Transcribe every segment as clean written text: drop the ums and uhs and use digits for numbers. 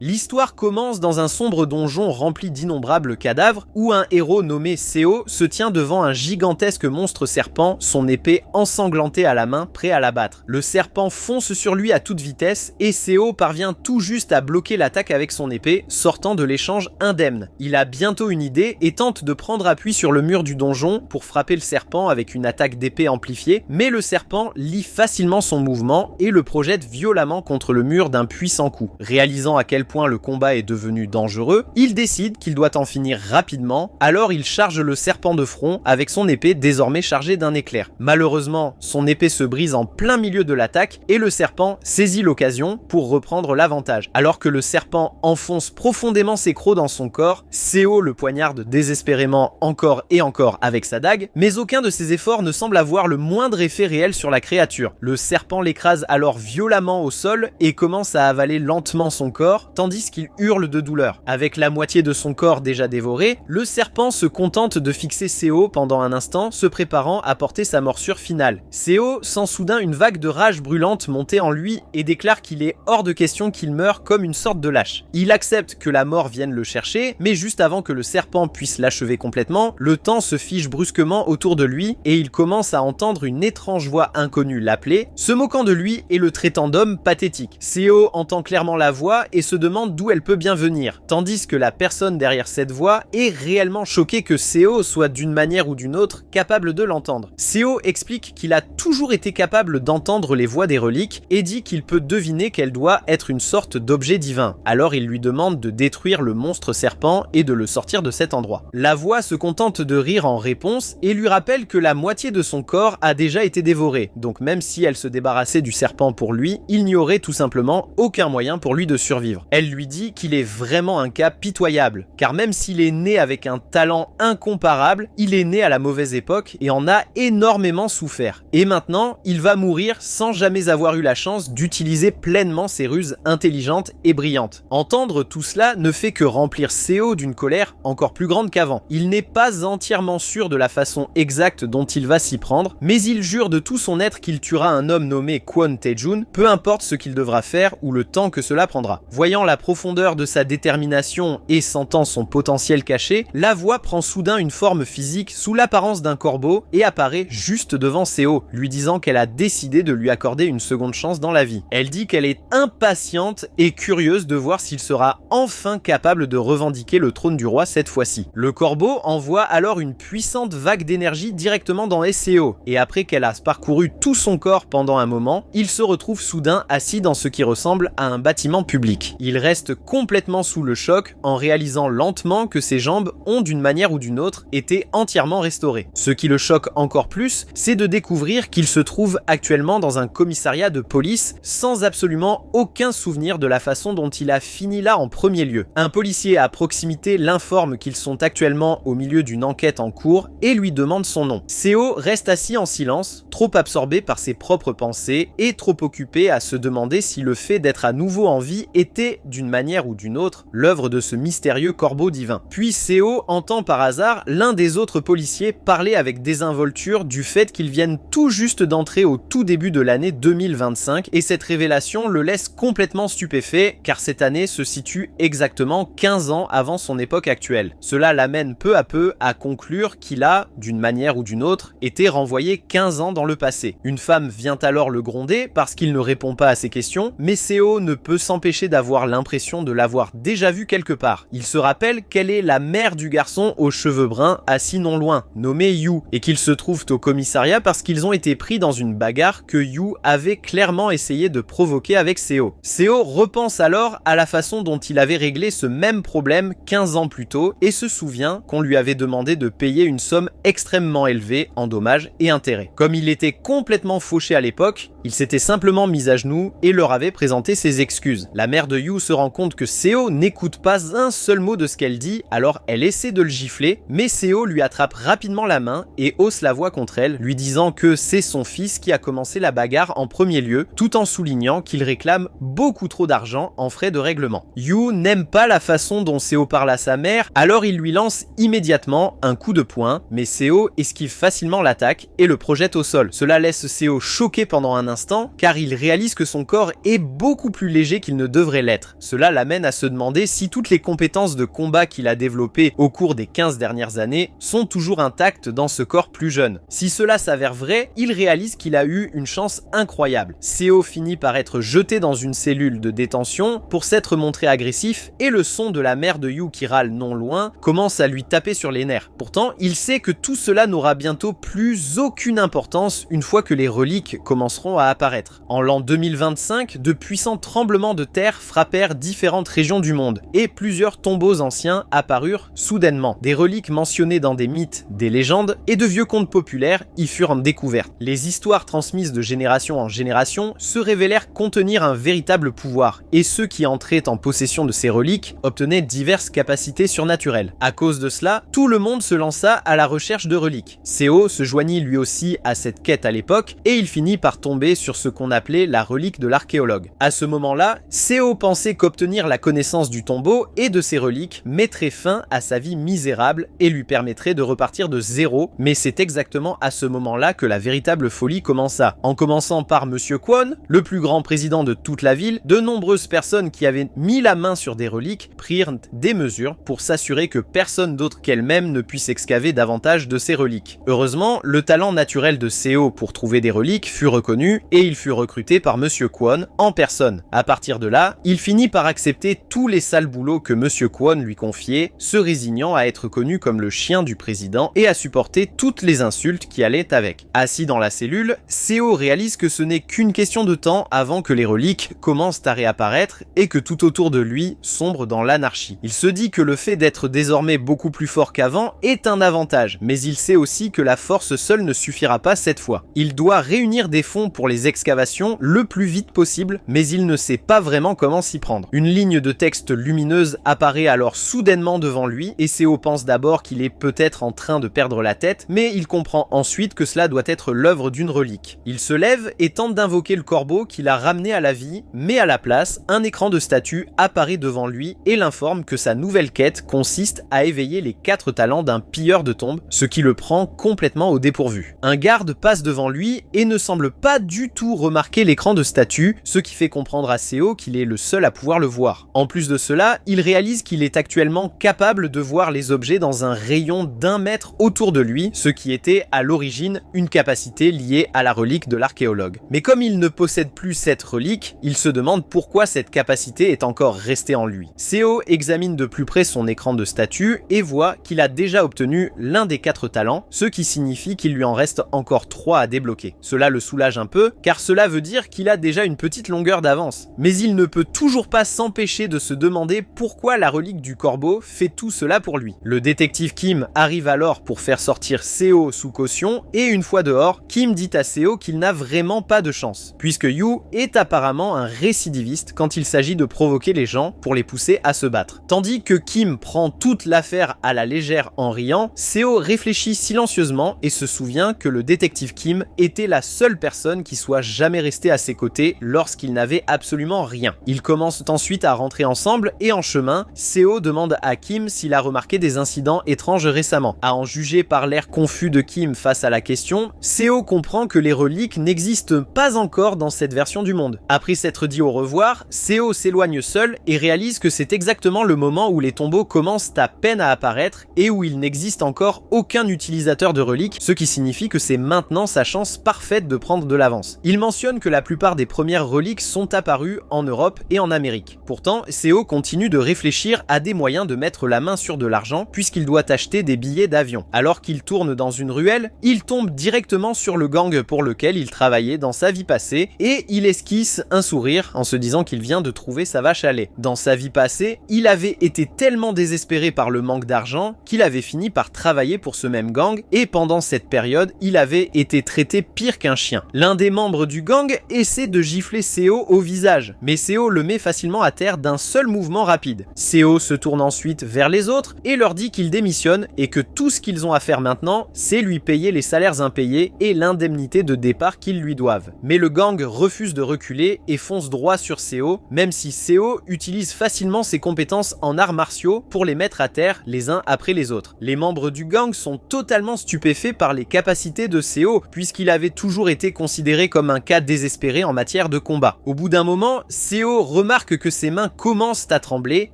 L'histoire commence dans un sombre donjon rempli d'innombrables cadavres où un héros nommé Seo se tient devant un gigantesque monstre serpent, son épée ensanglantée à la main, prêt à l'abattre. Le serpent fonce sur lui à toute vitesse et Seo parvient tout juste à bloquer l'attaque avec son épée, sortant de l'échange indemne. Il a bientôt une idée et tente de prendre appui sur le mur du donjon pour frapper le serpent avec une attaque d'épée amplifiée, mais le serpent lit facilement son mouvement et le projette violemment contre le mur d'un puissant coup. Réalisant à quel point le combat est devenu dangereux, il décide qu'il doit en finir rapidement, alors il charge le serpent de front avec son épée désormais chargée d'un éclair. Malheureusement, son épée se brise en plein milieu de l'attaque et le serpent saisit l'occasion pour reprendre l'avantage. Alors que le serpent enfonce profondément ses crocs dans son corps, Seo le poignarde désespérément encore et encore avec sa dague, mais aucun de ses efforts ne semble avoir le moindre effet réel sur la créature. Le serpent l'écrase alors violemment au sol et commence à avaler lentement son corps, tandis qu'il hurle de douleur. Avec la moitié de son corps déjà dévoré, le serpent se contente de fixer Seo pendant un instant, se préparant à porter sa morsure finale. Seo sent soudain une vague de rage brûlante monter en lui et déclare qu'il est hors de question qu'il meure comme une sorte de lâche. Il accepte que la mort vienne le chercher, mais juste avant que le serpent puisse l'achever complètement, le temps se fige brusquement autour de lui et il commence à entendre une étrange voix inconnue l'appeler, se moquant de lui et le traitant d'homme pathétique. Seo entend clairement la voix et se demande d'où elle peut bien venir, tandis que la personne derrière cette voix est réellement choquée que Seo soit d'une manière ou d'une autre capable de l'entendre. Seo explique qu'il a toujours été capable d'entendre les voix des reliques et dit qu'il peut deviner qu'elle doit être une sorte d'objet divin. Alors il lui demande de détruire le monstre serpent et de le sortir de cet endroit. La voix se contente de rire en réponse et lui rappelle que la moitié de son corps a déjà été dévorée, donc même si elle se débarrassait du serpent pour lui, il n'y aurait tout simplement aucun moyen pour lui de survivre. Elle lui dit qu'il est vraiment un cas pitoyable, car même s'il est né avec un talent incomparable, il est né à la mauvaise époque et en a énormément souffert. Et maintenant, il va mourir sans jamais avoir eu la chance d'utiliser pleinement ses ruses intelligentes et brillantes. Entendre tout cela ne fait que remplir Seo d'une colère encore plus grande qu'avant. Il n'est pas entièrement sûr de la façon exacte dont il va s'y prendre, mais il jure de tout son être qu'il tuera un homme nommé Kwon Tae-jun, peu importe ce qu'il devra faire ou le temps que cela prendra. Voyant la profondeur de sa détermination et sentant son potentiel caché, la voix prend soudain une forme physique sous l'apparence d'un corbeau et apparaît juste devant Seo, lui disant qu'elle a décidé de lui accorder une seconde chance dans la vie. Elle dit qu'elle est impatiente et curieuse de voir s'il sera enfin capable de revendiquer le trône du roi cette fois-ci. Le corbeau envoie alors une puissante vague d'énergie directement dans Seo, et après qu'elle a parcouru tout son corps pendant un moment, il se retrouve soudain assis dans ce qui ressemble à un bâtiment public. Il reste complètement sous le choc en réalisant lentement que ses jambes ont d'une manière ou d'une autre été entièrement restaurées. Ce qui le choque encore plus, c'est de découvrir qu'il se trouve actuellement dans un commissariat de police sans absolument aucun souvenir de la façon dont il a fini là en premier lieu. Un policier à proximité l'informe qu'ils sont actuellement au milieu d'une enquête en cours et lui demande son nom. Seo reste assis en silence, trop absorbé par ses propres pensées et trop occupé à se demander si le fait d'être à nouveau en vie était, d'une manière ou d'une autre, l'œuvre de ce mystérieux corbeau divin. Puis Seo entend par hasard l'un des autres policiers parler avec désinvolture du fait qu'ils viennent tout juste d'entrer au tout début de l'année 2025 et cette révélation le laisse complètement stupéfait car cette année se situe exactement 15 ans avant son époque actuelle. Cela l'amène peu à peu à conclure qu'il a, d'une manière ou d'une autre, été renvoyé 15 ans dans le passé. Une femme vient alors le gronder parce qu'il ne répond pas à ses questions, mais Seo ne peut s'empêcher d'avoir l'impression de l'avoir déjà vu quelque part. Il se rappelle qu'elle est la mère du garçon aux cheveux bruns assis non loin, nommé Yu, et qu'ils se trouvent au commissariat parce qu'ils ont été pris dans une bagarre que Yu avait clairement essayé de provoquer avec Seo. Seo repense alors à la façon dont il avait réglé ce même problème 15 ans plus tôt et se souvient qu'on lui avait demandé de payer une somme extrêmement élevée en dommages et intérêts. Comme il était complètement fauché à l'époque, il s'était simplement mis à genoux et leur avait présenté ses excuses. La mère de Yu se rend compte que Seo n'écoute pas un seul mot de ce qu'elle dit, alors elle essaie de le gifler, mais Seo lui attrape rapidement la main et hausse la voix contre elle, lui disant que c'est son fils qui a commencé la bagarre en premier lieu, tout en soulignant qu'il réclame beaucoup trop d'argent en frais de règlement. Yu n'aime pas la façon dont Seo parle à sa mère, alors il lui lance immédiatement un coup de poing, mais Seo esquive facilement l'attaque et le projette au sol. Cela laisse Seo choqué pendant un instant, car il réalise que son corps est beaucoup plus léger qu'il ne devrait l'être. Cela l'amène à se demander si toutes les compétences de combat qu'il a développées au cours des 15 dernières années sont toujours intactes dans ce corps plus jeune. Si cela s'avère vrai, il réalise qu'il a eu une chance incroyable. Seo finit par être jeté dans une cellule de détention pour s'être montré agressif, et le son de la mère de Yu qui râle non loin commence à lui taper sur les nerfs. Pourtant, il sait que tout cela n'aura bientôt plus aucune importance une fois que les reliques commenceront à apparaître. En l'an 2025, de puissants tremblements de terre frappèrent différentes régions du monde, et plusieurs tombeaux anciens apparurent soudainement. Des reliques mentionnées dans des mythes, des légendes et de vieux contes populaires y furent découvertes. Les histoires transmises de génération en génération se révélèrent contenir un véritable pouvoir, et ceux qui entraient en possession de ces reliques obtenaient diverses capacités surnaturelles. À cause de cela, tout le monde se lança à la recherche de reliques. Seo se joignit lui aussi à cette quête à l'époque, et il finit par tomber sur ce qu'on appelait la relique de l'archéologue. À ce moment-là, Seo pensait qu'obtenir la connaissance du tombeau et de ses reliques mettrait fin à sa vie misérable et lui permettrait de repartir de zéro, mais c'est exactement à ce moment-là que la véritable folie commença. En commençant par Monsieur Kwon, le plus grand président de toute la ville, de nombreuses personnes qui avaient mis la main sur des reliques prirent des mesures pour s'assurer que personne d'autre qu'elle-même ne puisse excaver davantage de ces reliques. Heureusement, le talent naturel de Seo pour trouver des reliques fut reconnu et il fut recruté par Monsieur Kwon en personne. À partir de là, il finit par accepter tous les sales boulots que Monsieur Kwon lui confiait, se résignant à être connu comme le chien du président et à supporter toutes les insultes qui allaient avec. Assis dans la cellule, Seo réalise que ce n'est qu'une question de temps avant que les reliques commencent à réapparaître et que tout autour de lui sombre dans l'anarchie. Il se dit que le fait d'être désormais beaucoup plus fort qu'avant est un avantage, mais il sait aussi que la force seule ne suffira pas cette fois. Il doit réunir des fonds pour les excavations le plus vite possible, mais il ne sait pas vraiment comment s'y prendre. Une ligne de texte lumineuse apparaît alors soudainement devant lui, et Seo pense d'abord qu'il est peut-être en train de perdre la tête, mais il comprend ensuite que cela doit être l'œuvre d'une relique. Il se lève et tente d'invoquer le corbeau qui l'a ramené à la vie, mais à la place, un écran de statue apparaît devant lui et l'informe que sa nouvelle quête consiste à éveiller les 4 talents d'un pilleur de tombes, ce qui le prend complètement au dépourvu. Un garde passe devant lui et ne semble pas du tout remarquer l'écran de statue, ce qui fait comprendre à Seo qu'il est le seul à pouvoir le voir. En plus de cela, il réalise qu'il est actuellement capable de voir les objets dans un rayon d'1 mètre autour de lui, ce qui était à l'origine une capacité liée à la relique de l'archéologue. Mais comme il ne possède plus cette relique, il se demande pourquoi cette capacité est encore restée en lui. Seo examine de plus près son écran de statue et voit qu'il a déjà obtenu l'un des 4 talents, ce qui signifie qu'il lui en reste encore 3 à débloquer. Cela le soulage un peu, car cela veut dire qu'il a déjà une petite longueur d'avance. Mais il ne peut toujours pas s'empêcher de se demander pourquoi la relique du corbeau fait tout cela pour lui. Le détective Kim arrive alors pour faire sortir Seo sous caution, et une fois dehors, Kim dit à Seo qu'il n'a vraiment pas de chance, puisque Yu est apparemment un récidiviste quand il s'agit de provoquer les gens pour les pousser à se battre. Tandis que Kim prend toute l'affaire à la légère en riant, Seo réfléchit silencieusement et se souvient que le détective Kim était la seule personne qui soit jamais restée à ses côtés lorsqu'il n'avait absolument rien. Ils commencent ensuite à rentrer ensemble et en chemin, Seo demande à Kim s'il a remarqué des incidents étranges récemment. À en juger par l'air confus de Kim face à la question, Seo comprend que les reliques n'existent pas encore dans cette version du monde. Après s'être dit au revoir, Seo s'éloigne seul et réalise que c'est exactement le moment où les tombeaux commencent à peine à apparaître et où il n'existe encore aucun utilisateur de reliques, ce qui signifie que c'est maintenant sa chance parfaite de prendre de l'avance. Il mentionne que la plupart des premières reliques sont apparues en Europe et en Amérique. Pourtant, Seo continue de réfléchir à des moyens de mettre la main sur de l'argent puisqu'il doit acheter des billets d'avion. Alors qu'il tourne dans une ruelle, il tombe directement sur le gang pour lequel il travaillait dans sa vie passée et il esquisse un sourire en se disant qu'il vient de trouver sa vache à lait. Dans sa vie passée, il avait été tellement désespéré par le manque d'argent qu'il avait fini par travailler pour ce même gang et pendant cette période, il avait été traité pire qu'un chien. L'un des membres du gang essaie de gifler Seo au visage, mais Seo le met facilement à terre d'un seul mouvement rapide. Seo se tourne ensuite vers les autres et leur dit qu'il démissionne et que tout ce qu'ils ont à faire maintenant, c'est lui payer les salaires impayés et l'indemnité de départ qu'ils lui doivent. Mais le gang refuse de reculer et fonce droit sur Seo, même si Seo utilise facilement ses compétences en arts martiaux pour les mettre à terre les uns après les autres. Les membres du gang sont totalement stupéfaits par les capacités de Seo, puisqu'il avait toujours été considéré considéré comme un cas désespéré en matière de combat. Au bout d'un moment, Seo remarque que ses mains commencent à trembler,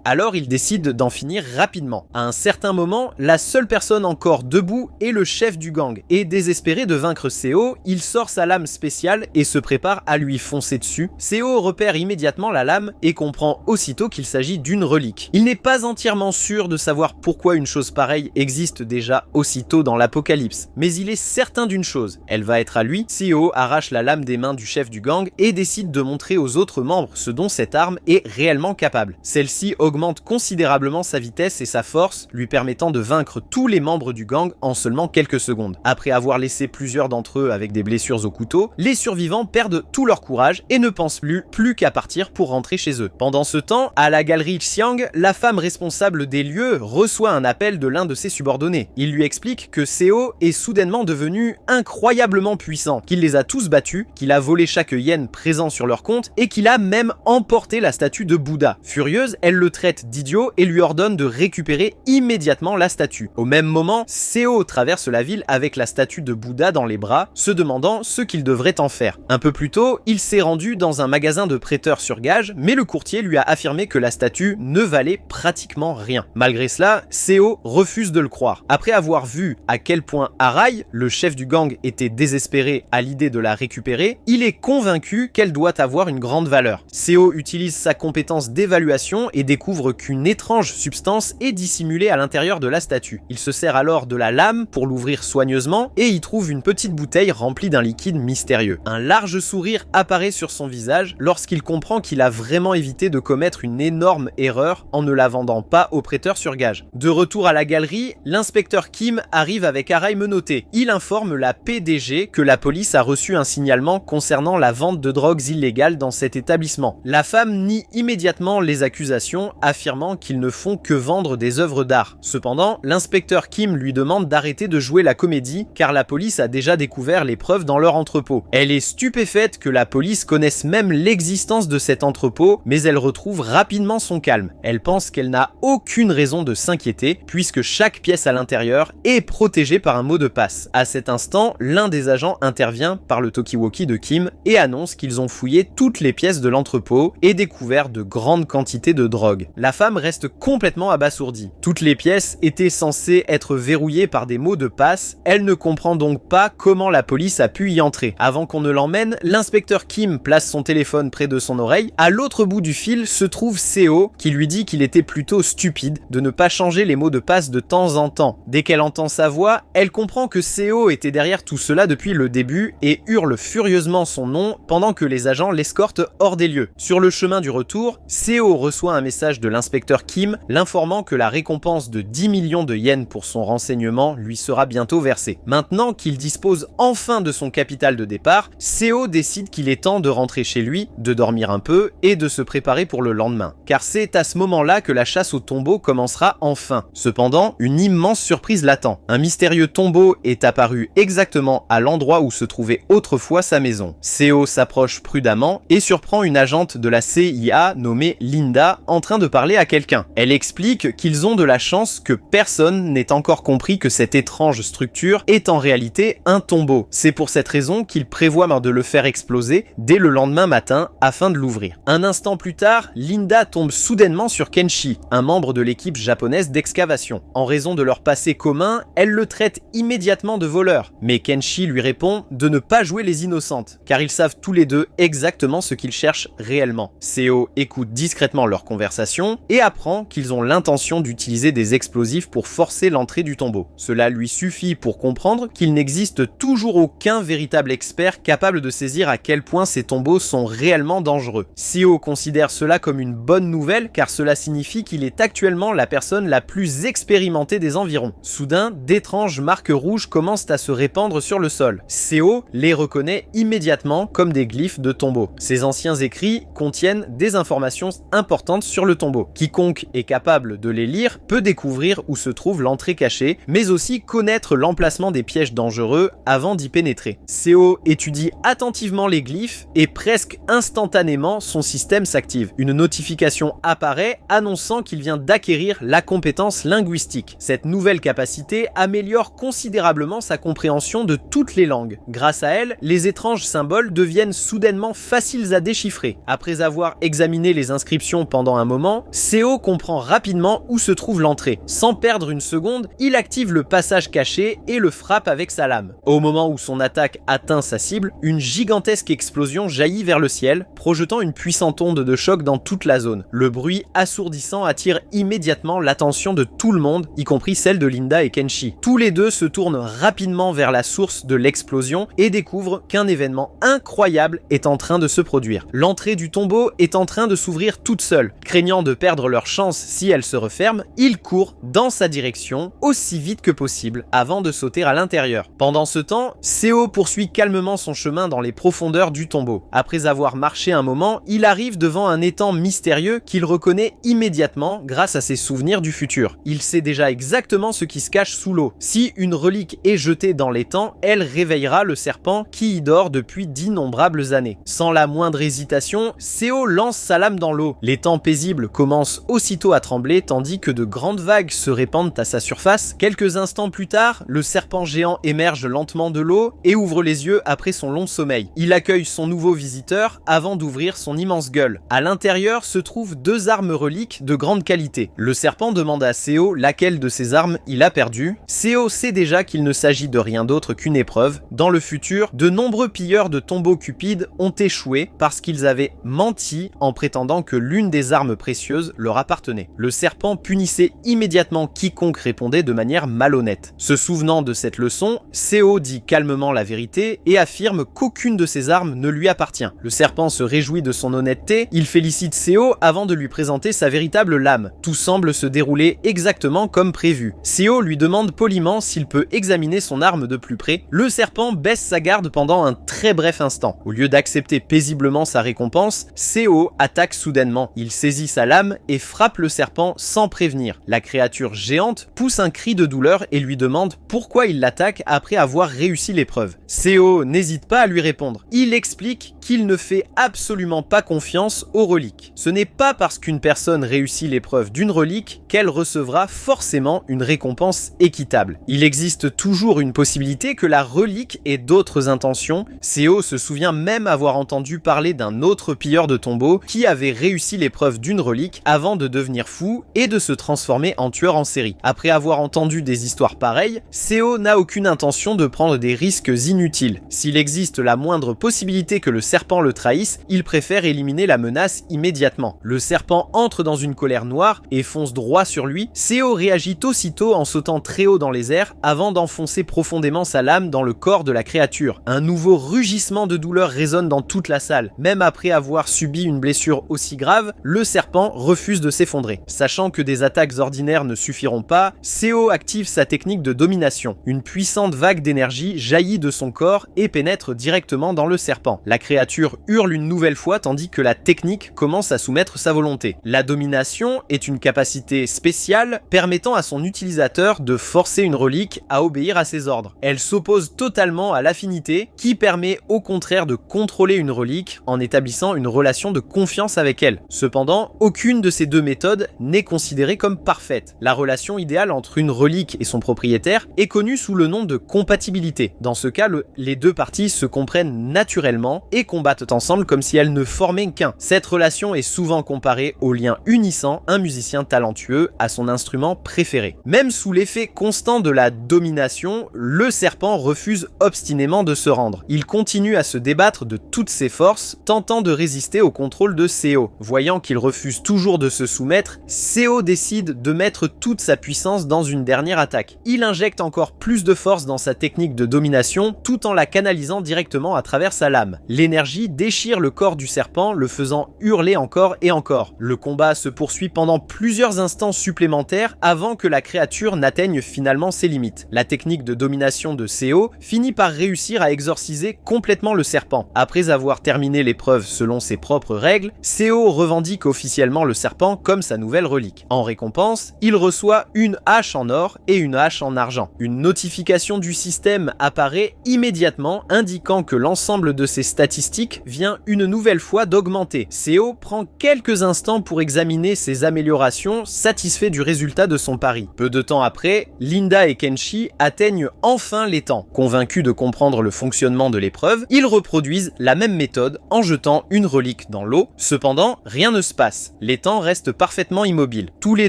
alors il décide d'en finir rapidement. À un certain moment, la seule personne encore debout est le chef du gang, et désespéré de vaincre Seo, il sort sa lame spéciale et se prépare à lui foncer dessus. Seo repère immédiatement la lame et comprend aussitôt qu'il s'agit d'une relique. Il n'est pas entièrement sûr de savoir pourquoi une chose pareille existe déjà aussitôt dans l'Apocalypse, mais il est certain d'une chose, elle va être à lui. Seo arrache la lame des mains du chef du gang et décide de montrer aux autres membres ce dont cette arme est réellement capable. Celle-ci augmente considérablement sa vitesse et sa force, lui permettant de vaincre tous les membres du gang en seulement quelques secondes. Après avoir laissé plusieurs d'entre eux avec des blessures au couteau, les survivants perdent tout leur courage et ne pensent plus qu'à partir pour rentrer chez eux. Pendant ce temps, à la galerie Xiang, la femme responsable des lieux reçoit un appel de l'un de ses subordonnés. Il lui explique que Seo est soudainement devenu incroyablement puissant, qu'il les a tous battus, qu'il a volé chaque yen présent sur leur compte et qu'il a même emporté la statue de Bouddha. Furieuse, elle le traite d'idiot et lui ordonne de récupérer immédiatement la statue. Au même moment, Seo traverse la ville avec la statue de Bouddha dans les bras, se demandant ce qu'il devrait en faire. Un peu plus tôt, il s'est rendu dans un magasin de prêteurs sur gage, mais le courtier lui a affirmé que la statue ne valait pratiquement rien. Malgré cela, Seo refuse de le croire. Après avoir vu à quel point Arai, le chef du gang, était désespéré à l'idée de la récupérer, il est convaincu qu'elle doit avoir une grande valeur. Seo utilise sa compétence d'évaluation et découvre qu'une étrange substance est dissimulée à l'intérieur de la statue. Il se sert alors de la lame pour l'ouvrir soigneusement et y trouve une petite bouteille remplie d'un liquide mystérieux. Un large sourire apparaît sur son visage lorsqu'il comprend qu'il a vraiment évité de commettre une énorme erreur en ne la vendant pas au prêteur sur gage. De retour à la galerie, l'inspecteur Kim arrive avec Arai menotté. Il informe la PDG que la police a reçu un signalement concernant la vente de drogues illégales dans cet établissement. La femme nie immédiatement les accusations, affirmant qu'ils ne font que vendre des œuvres d'art. Cependant, l'inspecteur Kim lui demande d'arrêter de jouer la comédie car la police a déjà découvert les preuves dans leur entrepôt. Elle est stupéfaite que la police connaisse même l'existence de cet entrepôt, mais elle retrouve rapidement son calme. Elle pense qu'elle n'a aucune raison de s'inquiéter puisque chaque pièce à l'intérieur est protégée par un mot de passe. À cet instant, l'un des agents intervient par le talkie-walkie de Kim et annonce qu'ils ont fouillé toutes les pièces de l'entrepôt et découvert de grandes quantités de drogue. La femme reste complètement abasourdie. Toutes les pièces étaient censées être verrouillées par des mots de passe, elle ne comprend donc pas comment la police a pu y entrer. Avant qu'on ne l'emmène, l'inspecteur Kim place son téléphone près de son oreille. À l'autre bout du fil se trouve Seo qui lui dit qu'il était plutôt stupide de ne pas changer les mots de passe de temps en temps. Dès qu'elle entend sa voix, elle comprend que Seo était derrière tout cela depuis le début et hurle furieusement son nom pendant que les agents l'escortent hors des lieux. Sur le chemin du retour, Seo reçoit un message de l'inspecteur Kim l'informant que la récompense de 10 millions de yens pour son renseignement lui sera bientôt versée. Maintenant qu'il dispose enfin de son capital de départ, Seo décide qu'il est temps de rentrer chez lui, de dormir un peu et de se préparer pour le lendemain. Car c'est à ce moment-là que la chasse au tombeau commencera enfin. Cependant, une immense surprise l'attend. Un mystérieux tombeau est apparu exactement à l'endroit où se trouvait autrefois sa maison. Seo s'approche prudemment et surprend une agente de la CIA nommée Linda en train de parler à quelqu'un. Elle explique qu'ils ont de la chance que personne n'ait encore compris que cette étrange structure est en réalité un tombeau. C'est pour cette raison qu'ils prévoient de le faire exploser dès le lendemain matin afin de l'ouvrir. Un instant plus tard, Linda tombe soudainement sur Kenshi, un membre de l'équipe japonaise d'excavation. En raison de leur passé commun, elle le traite immédiatement de voleur. Mais Kenshi lui répond de ne pas jouer les innocentes, car ils savent tous les deux exactement ce qu'ils cherchent réellement. Seo écoute discrètement leur conversation et apprend qu'ils ont l'intention d'utiliser des explosifs pour forcer l'entrée du tombeau. Cela lui suffit pour comprendre qu'il n'existe toujours aucun véritable expert capable de saisir à quel point ces tombeaux sont réellement dangereux. Seo considère cela comme une bonne nouvelle car cela signifie qu'il est actuellement la personne la plus expérimentée des environs. Soudain, d'étranges marques rouges commencent à se répandre sur le sol. Seo les reconnaît immédiatement comme des glyphes de tombeaux. Ces anciens écrits contiennent des informations importantes sur le tombeau. Quiconque est capable de les lire peut découvrir où se trouve l'entrée cachée, mais aussi connaître l'emplacement des pièges dangereux avant d'y pénétrer. Seo étudie attentivement les glyphes et presque instantanément son système s'active. Une notification apparaît annonçant qu'il vient d'acquérir la compétence linguistique. Cette nouvelle capacité améliore considérablement sa compréhension de toutes les langues. Grâce à elle, les les étranges symboles deviennent soudainement faciles à déchiffrer. Après avoir examiné les inscriptions pendant un moment, Seo comprend rapidement où se trouve l'entrée. Sans perdre une seconde, il active le passage caché et le frappe avec sa lame. Au moment où son attaque atteint sa cible, une gigantesque explosion jaillit vers le ciel, projetant une puissante onde de choc dans toute la zone. Le bruit assourdissant attire immédiatement l'attention de tout le monde, y compris celle de Linda et Kenshi. Tous les deux se tournent rapidement vers la source de l'explosion et découvrent qu'un événement incroyable est en train de se produire. L'entrée du tombeau est en train de s'ouvrir toute seule. Craignant de perdre leur chance si elle se referme, ils courent dans sa direction aussi vite que possible avant de sauter à l'intérieur. Pendant ce temps, Seo poursuit calmement son chemin dans les profondeurs du tombeau. Après avoir marché un moment, il arrive devant un étang mystérieux qu'il reconnaît immédiatement grâce à ses souvenirs du futur. Il sait déjà exactement ce qui se cache sous l'eau. Si une relique est jetée dans l'étang, elle réveillera le serpent qui y dort depuis d'innombrables années. Sans la moindre hésitation, Seo lance sa lame dans l'eau. L'étang paisible commence aussitôt à trembler tandis que de grandes vagues se répandent à sa surface. Quelques instants plus tard, le serpent géant émerge lentement de l'eau et ouvre les yeux après son long sommeil. Il accueille son nouveau visiteur avant d'ouvrir son immense gueule. À l'intérieur se trouvent deux armes reliques de grande qualité. Le serpent demande à Seo laquelle de ces armes il a perdu. Seo sait déjà qu'il ne s'agit de rien d'autre qu'une épreuve. Dans le futur, de nombreux pilleurs de tombeaux cupides ont échoué parce qu'ils avaient menti en prétendant que l'une des armes précieuses leur appartenait. Le serpent punissait immédiatement quiconque répondait de manière malhonnête. Se souvenant de cette leçon, Seo dit calmement la vérité et affirme qu'aucune de ces armes ne lui appartient. Le serpent se réjouit de son honnêteté, il félicite Seo avant de lui présenter sa véritable lame. Tout semble se dérouler exactement comme prévu. Seo lui demande poliment s'il peut examiner son arme de plus près. Le serpent baisse sa garde pendant un très bref instant. Au lieu d'accepter paisiblement sa récompense, Seo attaque soudainement. Il saisit sa lame et frappe le serpent sans prévenir. La créature géante pousse un cri de douleur et lui demande pourquoi il l'attaque après avoir réussi l'épreuve. Seo n'hésite pas à lui répondre. Il explique qu'il ne fait absolument pas confiance aux reliques. Ce n'est pas parce qu'une personne réussit l'épreuve d'une relique qu'elle recevra forcément une récompense équitable. Il existe toujours une possibilité que la relique ait d'autres intentions. Seo se souvient même avoir entendu parler d'un autre pilleur de tombeaux qui avait réussi l'épreuve d'une relique avant de devenir fou et de se transformer en tueur en série. Après avoir entendu des histoires pareilles, Seo n'a aucune intention de prendre des risques inutiles. S'il existe la moindre possibilité que le serpent le trahisse, il préfère éliminer la menace immédiatement. Le serpent entre dans une colère noire et fonce droit sur lui. Seo réagit aussitôt en sautant très haut dans les airs avant d'enfoncer profondément sa lame dans le corps de la créature. Un nouveau rugissement de douleur résonne dans toute la salle. Même après avoir subi une blessure aussi grave, le serpent refuse de s'effondrer. Sachant que des attaques ordinaires ne suffiront pas, Seo active sa technique de domination. Une puissante vague d'énergie jaillit de son corps et pénètre directement dans le serpent. La créature hurle une nouvelle fois tandis que la technique commence à soumettre sa volonté. La domination est une capacité spéciale permettant à son utilisateur de forcer une relique à obéir à ses ordres. Elle s'oppose totalement à l'affinité qui permet au contraire de contrôler une relique en établissant une relation de confiance avec elle. Cependant, aucune de ces deux méthodes n'est considérée comme parfaite. La relation idéale entre une relique et son propriétaire est connue sous le nom de compatibilité. Dans ce cas, les deux parties se comprennent naturellement et combattent ensemble comme si elles ne formaient qu'un. Cette relation est souvent comparée au lien unissant un musicien talentueux à son instrument préféré. Même sous l'effet constant de la domination, le serpent refuse obstinément de se rendre. Il continue à se débattre de toutes ses forces, tentant de résister au contrôle de Seo. Voyant qu'il refuse toujours de se soumettre, Seo décide de mettre toute sa puissance dans une dernière attaque. Il injecte encore plus de force dans sa technique de domination tout en la canalisant directement à travers sa lame. L'énergie déchire le corps du serpent, le faisant hurler encore et encore. Le combat se poursuit pendant plusieurs instants supplémentaires avant que la créature n'atteigne finalement ses limites. La technique de domination de Seo finit par réussir à exorciser complètement le serpent. Après avoir terminé l'épreuve selon ses propres règles, Seo revendique officiellement le serpent comme sa nouvelle relique. En récompense, il reçoit une hache en or et une hache en argent. Une notification du système apparaît immédiatement indiquant que l'ensemble de ses statistiques vient une nouvelle fois d'augmenter. Seo prend quelques instants pour examiner ses améliorations, satisfait du résultat de son pari. Peu de temps après, Linda et Kenshi atteignent enfin l'étang. Convaincus de comprendre le fonctionnement fonctionnement de l'épreuve, ils reproduisent la même méthode en jetant une relique dans l'eau. Cependant, rien ne se passe. L'étang reste parfaitement immobile. Tous les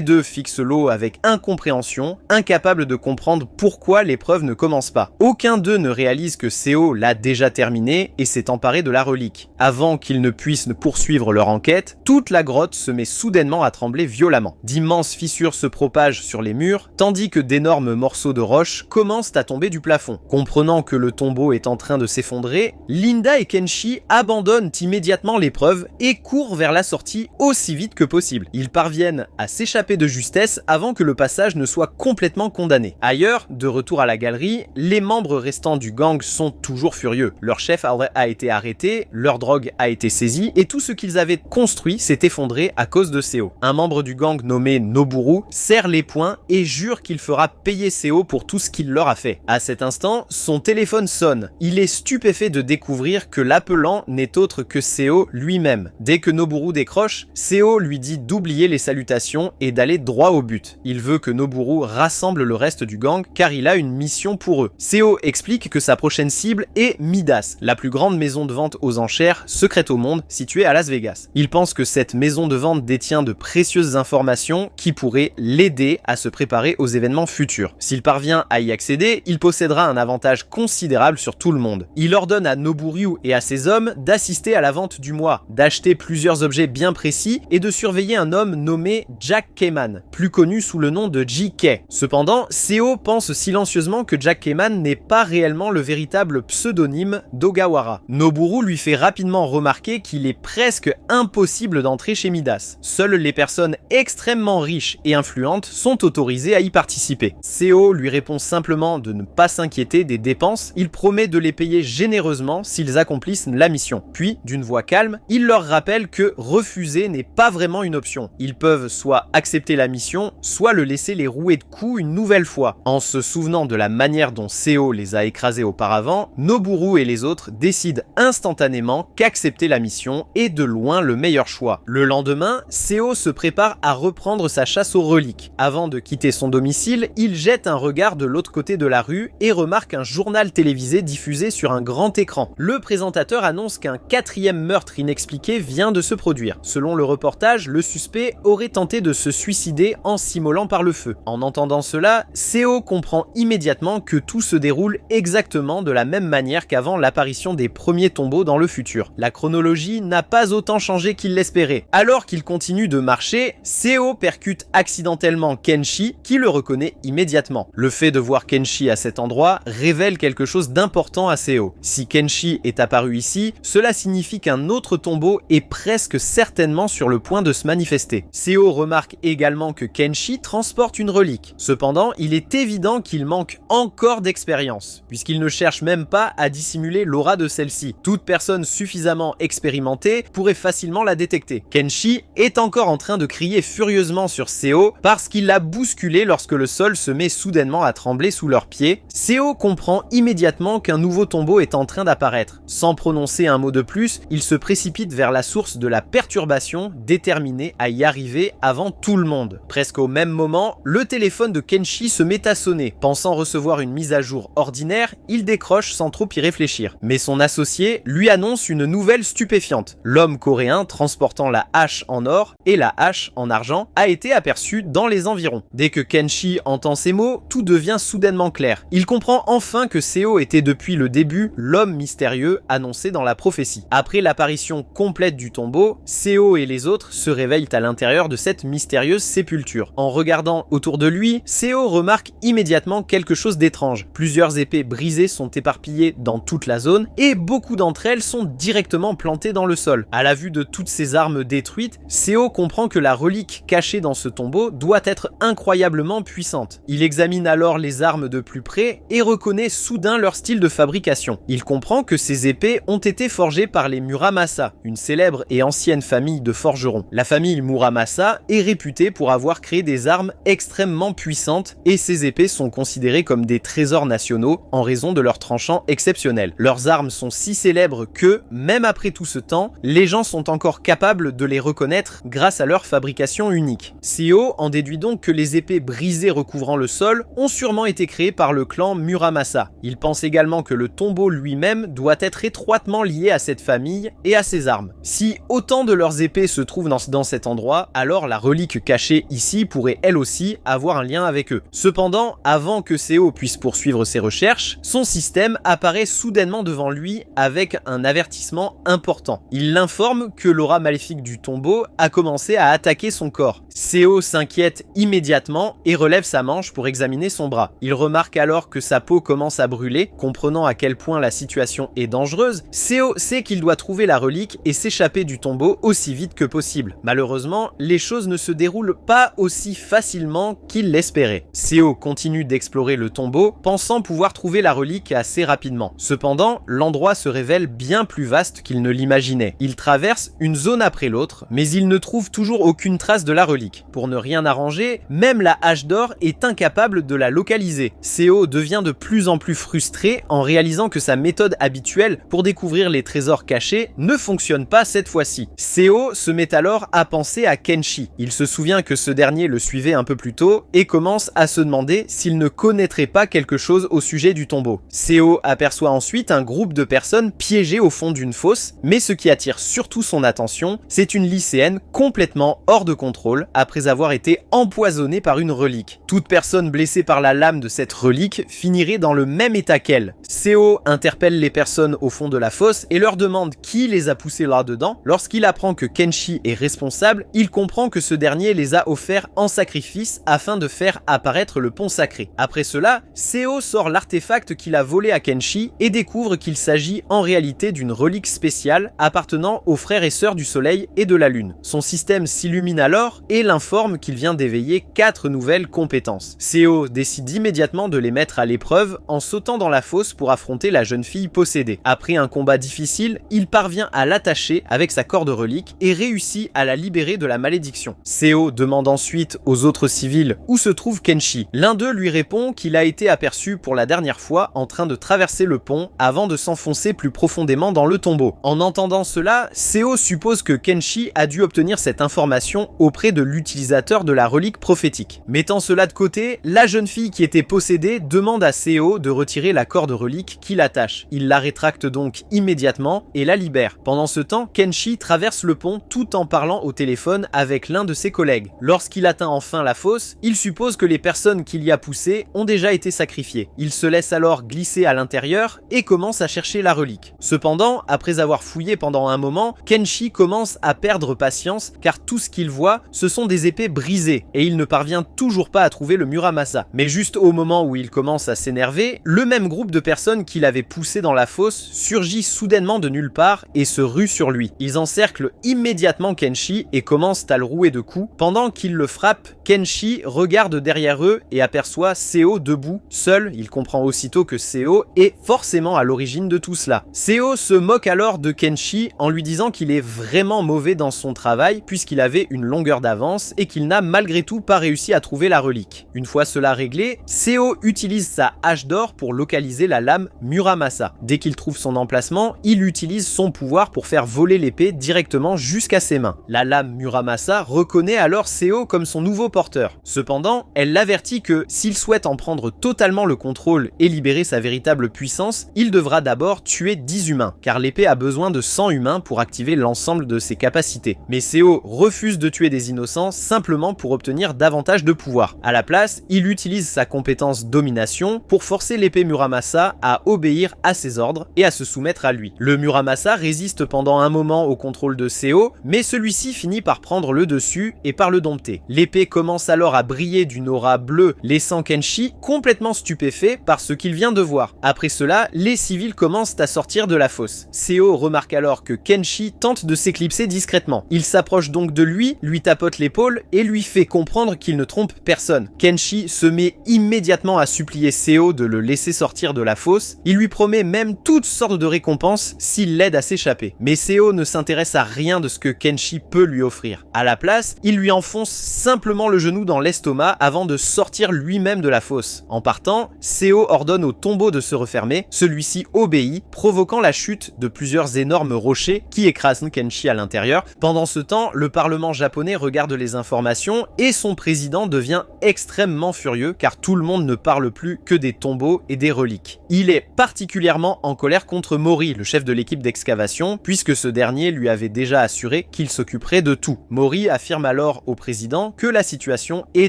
deux fixent l'eau avec incompréhension, incapables de comprendre pourquoi l'épreuve ne commence pas. Aucun d'eux ne réalise que Seo l'a déjà terminé et s'est emparé de la relique. Avant qu'ils ne puissent poursuivre leur enquête, toute la grotte se met soudainement à trembler violemment. D'immenses fissures se propagent sur les murs, tandis que d'énormes morceaux de roche commencent à tomber du plafond. Comprenant que le tombeau est en train de s'effondrer, Linda et Kenshi abandonnent immédiatement l'épreuve et courent vers la sortie aussi vite que possible. Ils parviennent à s'échapper de justesse avant que le passage ne soit complètement condamné. Ailleurs, de retour à la galerie, les membres restants du gang sont toujours furieux. Leur chef a été arrêté, leur drogue a été saisie et tout ce qu'ils avaient construit s'est effondré à cause de Seo. Un membre du gang nommé Noburu serre les poings et jure qu'il fera payer Seo pour tout ce qu'il leur a fait. À cet instant, son téléphone sonne. Il est stupéfait de découvrir que l'appelant n'est autre que Seo lui-même. Dès que Noburu décroche, Seo lui dit d'oublier les salutations et d'aller droit au but. Il veut que Noburu rassemble le reste du gang car il a une mission pour eux. Seo explique que sa prochaine cible est Midas, la plus grande maison de vente aux enchères secrète au monde située à Las Vegas. Il pense que cette maison de vente détient de précieuses informations qui pourraient l'aider à se préparer aux événements futurs. S'il parvient à y accéder, il possédera un avantage considérable sur tout le monde. Il ordonne à Noburu et à ses hommes d'assister à la vente du mois, d'acheter plusieurs objets bien précis et de surveiller un homme nommé Jack Cayman, plus connu sous le nom de JK. Cependant, Seo pense silencieusement que Jack Cayman n'est pas réellement le véritable pseudonyme d'Ogawara. Noburu lui fait rapidement remarquer qu'il est presque impossible d'entrer chez Midas. Seules les personnes extrêmement riches et influentes sont autorisées à y participer. Seo lui répond simplement de ne pas s'inquiéter des dépenses, il promet de les payer généreusement s'ils accomplissent la mission. Puis, d'une voix calme, il leur rappelle que refuser n'est pas vraiment une option. Ils peuvent soit accepter la mission, soit le laisser les rouer de coups une nouvelle fois. En se souvenant de la manière dont Seo les a écrasés auparavant, Noburu et les autres décident instantanément qu'accepter la mission est de loin le meilleur choix. Le lendemain, Seo se prépare à reprendre sa chasse aux reliques. Avant de quitter son domicile, il jette un regard de l'autre côté de la rue et remarque un journal télévisé diffusé sur un grand écran. Le présentateur annonce qu'un 4e meurtre inexpliqué vient de se produire. Selon le reportage, le suspect aurait tenté de se suicider en s'immolant par le feu. En entendant cela, Seo comprend immédiatement que tout se déroule exactement de la même manière qu'avant l'apparition des premiers tombeaux dans le futur. La chronologie n'a pas autant changé qu'il l'espérait. Alors qu'il continue de marcher, Seo percute accidentellement Kenshi, qui le reconnaît immédiatement. Le fait de voir Kenshi à cet endroit révèle quelque chose d'important à Seo. Si Kenshi est apparu ici, cela signifie qu'un autre tombeau est presque certainement sur le point de se manifester. Seo remarque également que Kenshi transporte une relique. Cependant, il est évident qu'il manque encore d'expérience, puisqu'il ne cherche même pas à dissimuler l'aura de celle-ci. Toute personne suffisamment expérimentée pourrait facilement la détecter. Kenshi est encore en train de crier furieusement sur Seo parce qu'il l'a bousculé lorsque le sol se met soudainement à trembler sous leurs pieds. Seo comprend immédiatement qu'un nouveau tombeau est en train d'apparaître. Sans prononcer un mot de plus, il se précipite vers la source de la perturbation, déterminé à y arriver avant tout le monde. Presque au même moment, le téléphone de Kenshi se met à sonner. Pensant recevoir une mise à jour ordinaire, il décroche sans trop y réfléchir. Mais son associé lui annonce une nouvelle stupéfiante. L'homme coréen transportant la hache en or et la hache en argent a été aperçu dans les environs. Dès que Kenshi entend ces mots, tout devient soudainement clair. Il comprend enfin que Seo était depuis le début l'homme mystérieux annoncé dans la prophétie. Après l'apparition complète du tombeau, Seo et les autres se réveillent à l'intérieur de cette mystérieuse sépulture. En regardant autour de lui, Seo remarque immédiatement quelque chose d'étrange. Plusieurs épées brisées sont éparpillées dans toute la zone et beaucoup d'entre elles sont directement plantées dans le sol. À la vue de toutes ces armes détruites, Seo comprend que la relique cachée dans ce tombeau doit être incroyablement puissante. Il examine alors les armes de plus près et reconnaît soudain leur style de fabrication. Il comprend que ces épées ont été forgées par les Muramasa, une célèbre et ancienne famille de forgerons. La famille Muramasa est réputée pour avoir créé des armes extrêmement puissantes et ces épées sont considérées comme des trésors nationaux en raison de leurs tranchants exceptionnels. Leurs armes sont si célèbres que, même après tout ce temps, les gens sont encore capables de les reconnaître grâce à leur fabrication unique. Seo en déduit donc que les épées brisées recouvrant le sol ont sûrement été créées par le clan Muramasa. Il pense également que le tombeau lui-même doit être étroitement lié à cette famille et à ses armes. Si autant de leurs épées se trouvent dans cet endroit, alors la relique cachée ici pourrait elle aussi avoir un lien avec eux. Cependant, avant que Seo puisse poursuivre ses recherches, son système apparaît soudainement devant lui avec un avertissement important. Il l'informe que l'aura maléfique du tombeau a commencé à attaquer son corps. Seo s'inquiète immédiatement et relève sa manche pour examiner son bras. Il remarque alors que sa peau commence à brûler, comprenant à quel point la situation est dangereuse. Seo sait qu'il doit trouver la relique et s'échapper du tombeau aussi vite que possible. Malheureusement, les choses ne se déroulent pas aussi facilement qu'il l'espérait. Seo continue d'explorer le tombeau, pensant pouvoir trouver la relique assez rapidement. Cependant, l'endroit se révèle bien plus vaste qu'il ne l'imaginait. Il traverse une zone après l'autre, mais il ne trouve toujours aucune trace de la relique. Pour ne rien arranger, même la hache d'or est incapable de la localiser. Seo devient de plus en plus frustré en réalisant que sa méthode habituelle pour découvrir les trésors cachés ne fonctionne pas cette fois-ci. Seo se met alors à penser à Kenshi. Il se souvient que ce dernier le suivait un peu plus tôt et commence à se demander s'il ne connaîtrait pas quelque chose au sujet du tombeau. Seo aperçoit ensuite un groupe de personnes piégées au fond d'une fosse, mais ce qui attire surtout son attention, c'est une lycéenne complètement hors de contrôle après avoir été empoisonnée par une relique. Toute personne blessée par la lame de cette relique finirait dans le même état qu'elle. Seo interpelle les personnes au fond de la fosse et leur demande qui les a poussées là-dedans. Lorsqu'il apprend que Kenshi est responsable, il comprend que ce dernier les a offerts en sacrifice afin de faire apparaître le pont sacré. Après cela, Seo sort l'artefact qu'il a volé à Kenshi et découvre qu'il s'agit en réalité d'une relique spéciale appartenant aux frères et sœurs du soleil et de la lune. Son système s'illumine alors et l'informe qu'il vient d'éveiller 4 nouvelles compétences. Seo décide immédiatement de les mettre à l'épreuve en sautant dans la fosse pour affronter la jeune fille possédée. Après un combat difficile, il parvient à l'attacher avec sa corde relique et réussit à la libérer de la malédiction. Seo demande ensuite aux autres civils où se trouve Kenshi. L'un d'eux lui répond qu'il a été aperçu pour la dernière fois en train de traverser le pont avant de s'enfoncer plus profondément dans le tombeau. En entendant cela, Seo suppose que Kenshi a dû obtenir cette information auprès de l'utilisateur de la relique prophétique. Mettant cela de côté, la jeune fille qui était possédée demande à Seo de retirer la corde relique qui l'attache. Il la rétracte donc immédiatement et la libère. Pendant ce temps, Kenshi traverse le pont tout en parlant au téléphone avec l'un de ses collègues. Lorsqu'il atteint enfin la fosse, il suppose que les personnes qu'il y a poussées ont déjà été sacrifiées. Il se laisse alors glisser à l'intérieur et commence à chercher la relique. Cependant, après avoir fouillé pendant un moment, Kenshi commence à perdre patience car tout ce qu'il voit, ce sont des épées brisées et il ne parvient toujours pas à trouver le Muramasa. Mais juste au moment où il commence à s'énerver, le même groupe de personnes qu'il avait poussé dans la fosse surgit soudainement de nulle part et se rue sur lui. Ils encerclent immédiatement Kenshi et commencent à le rouer de coups. Pendant qu'ils le frappent, Kenshi regarde derrière eux et aperçoit Seo debout. Seul, il comprend aussitôt que Seo est forcément à l'origine de tout cela. Seo se moque alors de Kenshi en lui disant qu'il est vraiment mauvais dans son travail puisqu'il avait une longueur d'avance et qu'il n'a malgré tout pas réussi à trouver la relique. Une fois cela réglé, Seo utilise sa hache d'or pour localiser la lame Muramasa. Dès qu'il trouve son emplacement, il utilise son pouvoir pour faire voler l'épée directement jusqu'à ses mains. La lame Muramasa reconnaît alors Seo comme son nouveau porteur. Cependant, elle l'avertit que s'il souhaite en prendre totalement le contrôle et libérer sa véritable puissance, il devra d'abord tuer 10 humains, car l'épée a besoin de 100 humains pour activer l'ensemble de ses capacités. Mais Seo refuse de tuer des innocents simplement pour obtenir davantage de pouvoir. À la place, il utilise sa compétence domination pour forcer l'épée Muramasa à obéir à ses ordres et à se soumettre à lui. Le Muramasa résiste pendant un moment au contrôle de Seo, mais celui-ci finit par prendre le dessus et par le dompter. L'épée commence alors à briller d'une aura bleue, laissant Kenshi complètement stupéfait par ce qu'il vient de voir. Après cela, les civils commencent à sortir de la fosse. Seo remarque alors que Kenshi tente de s'éclipser discrètement. Il s'approche donc de lui tapote l'épaule et lui fait comprendre qu'il ne trompe personne. Kenshi se met immédiatement à supplier Seo de le laisser sortir de la fosse. Il lui promet même toutes sortes de récompenses s'il l'aide à s'échapper. Mais Seo ne s'intéresse à rien de ce que Kenshi peut lui offrir. À la place, il lui enfonce simplement le genou dans l'estomac avant de sortir lui-même de la fosse. En partant, Seo ordonne au tombeau de se refermer. Celui-ci obéit, provoquant la chute de plusieurs énormes rochers qui écrasent Kenshi à l'intérieur. Pendant ce temps, le parlement japonais regarde les informations et son président devient extrêmement furieux car tout le monde ne parle plus que des tombeaux et des reliques. Il Il est particulièrement en colère contre Mori, le chef de l'équipe d'excavation, puisque ce dernier lui avait déjà assuré qu'il s'occuperait de tout. Mori affirme alors au président que la situation est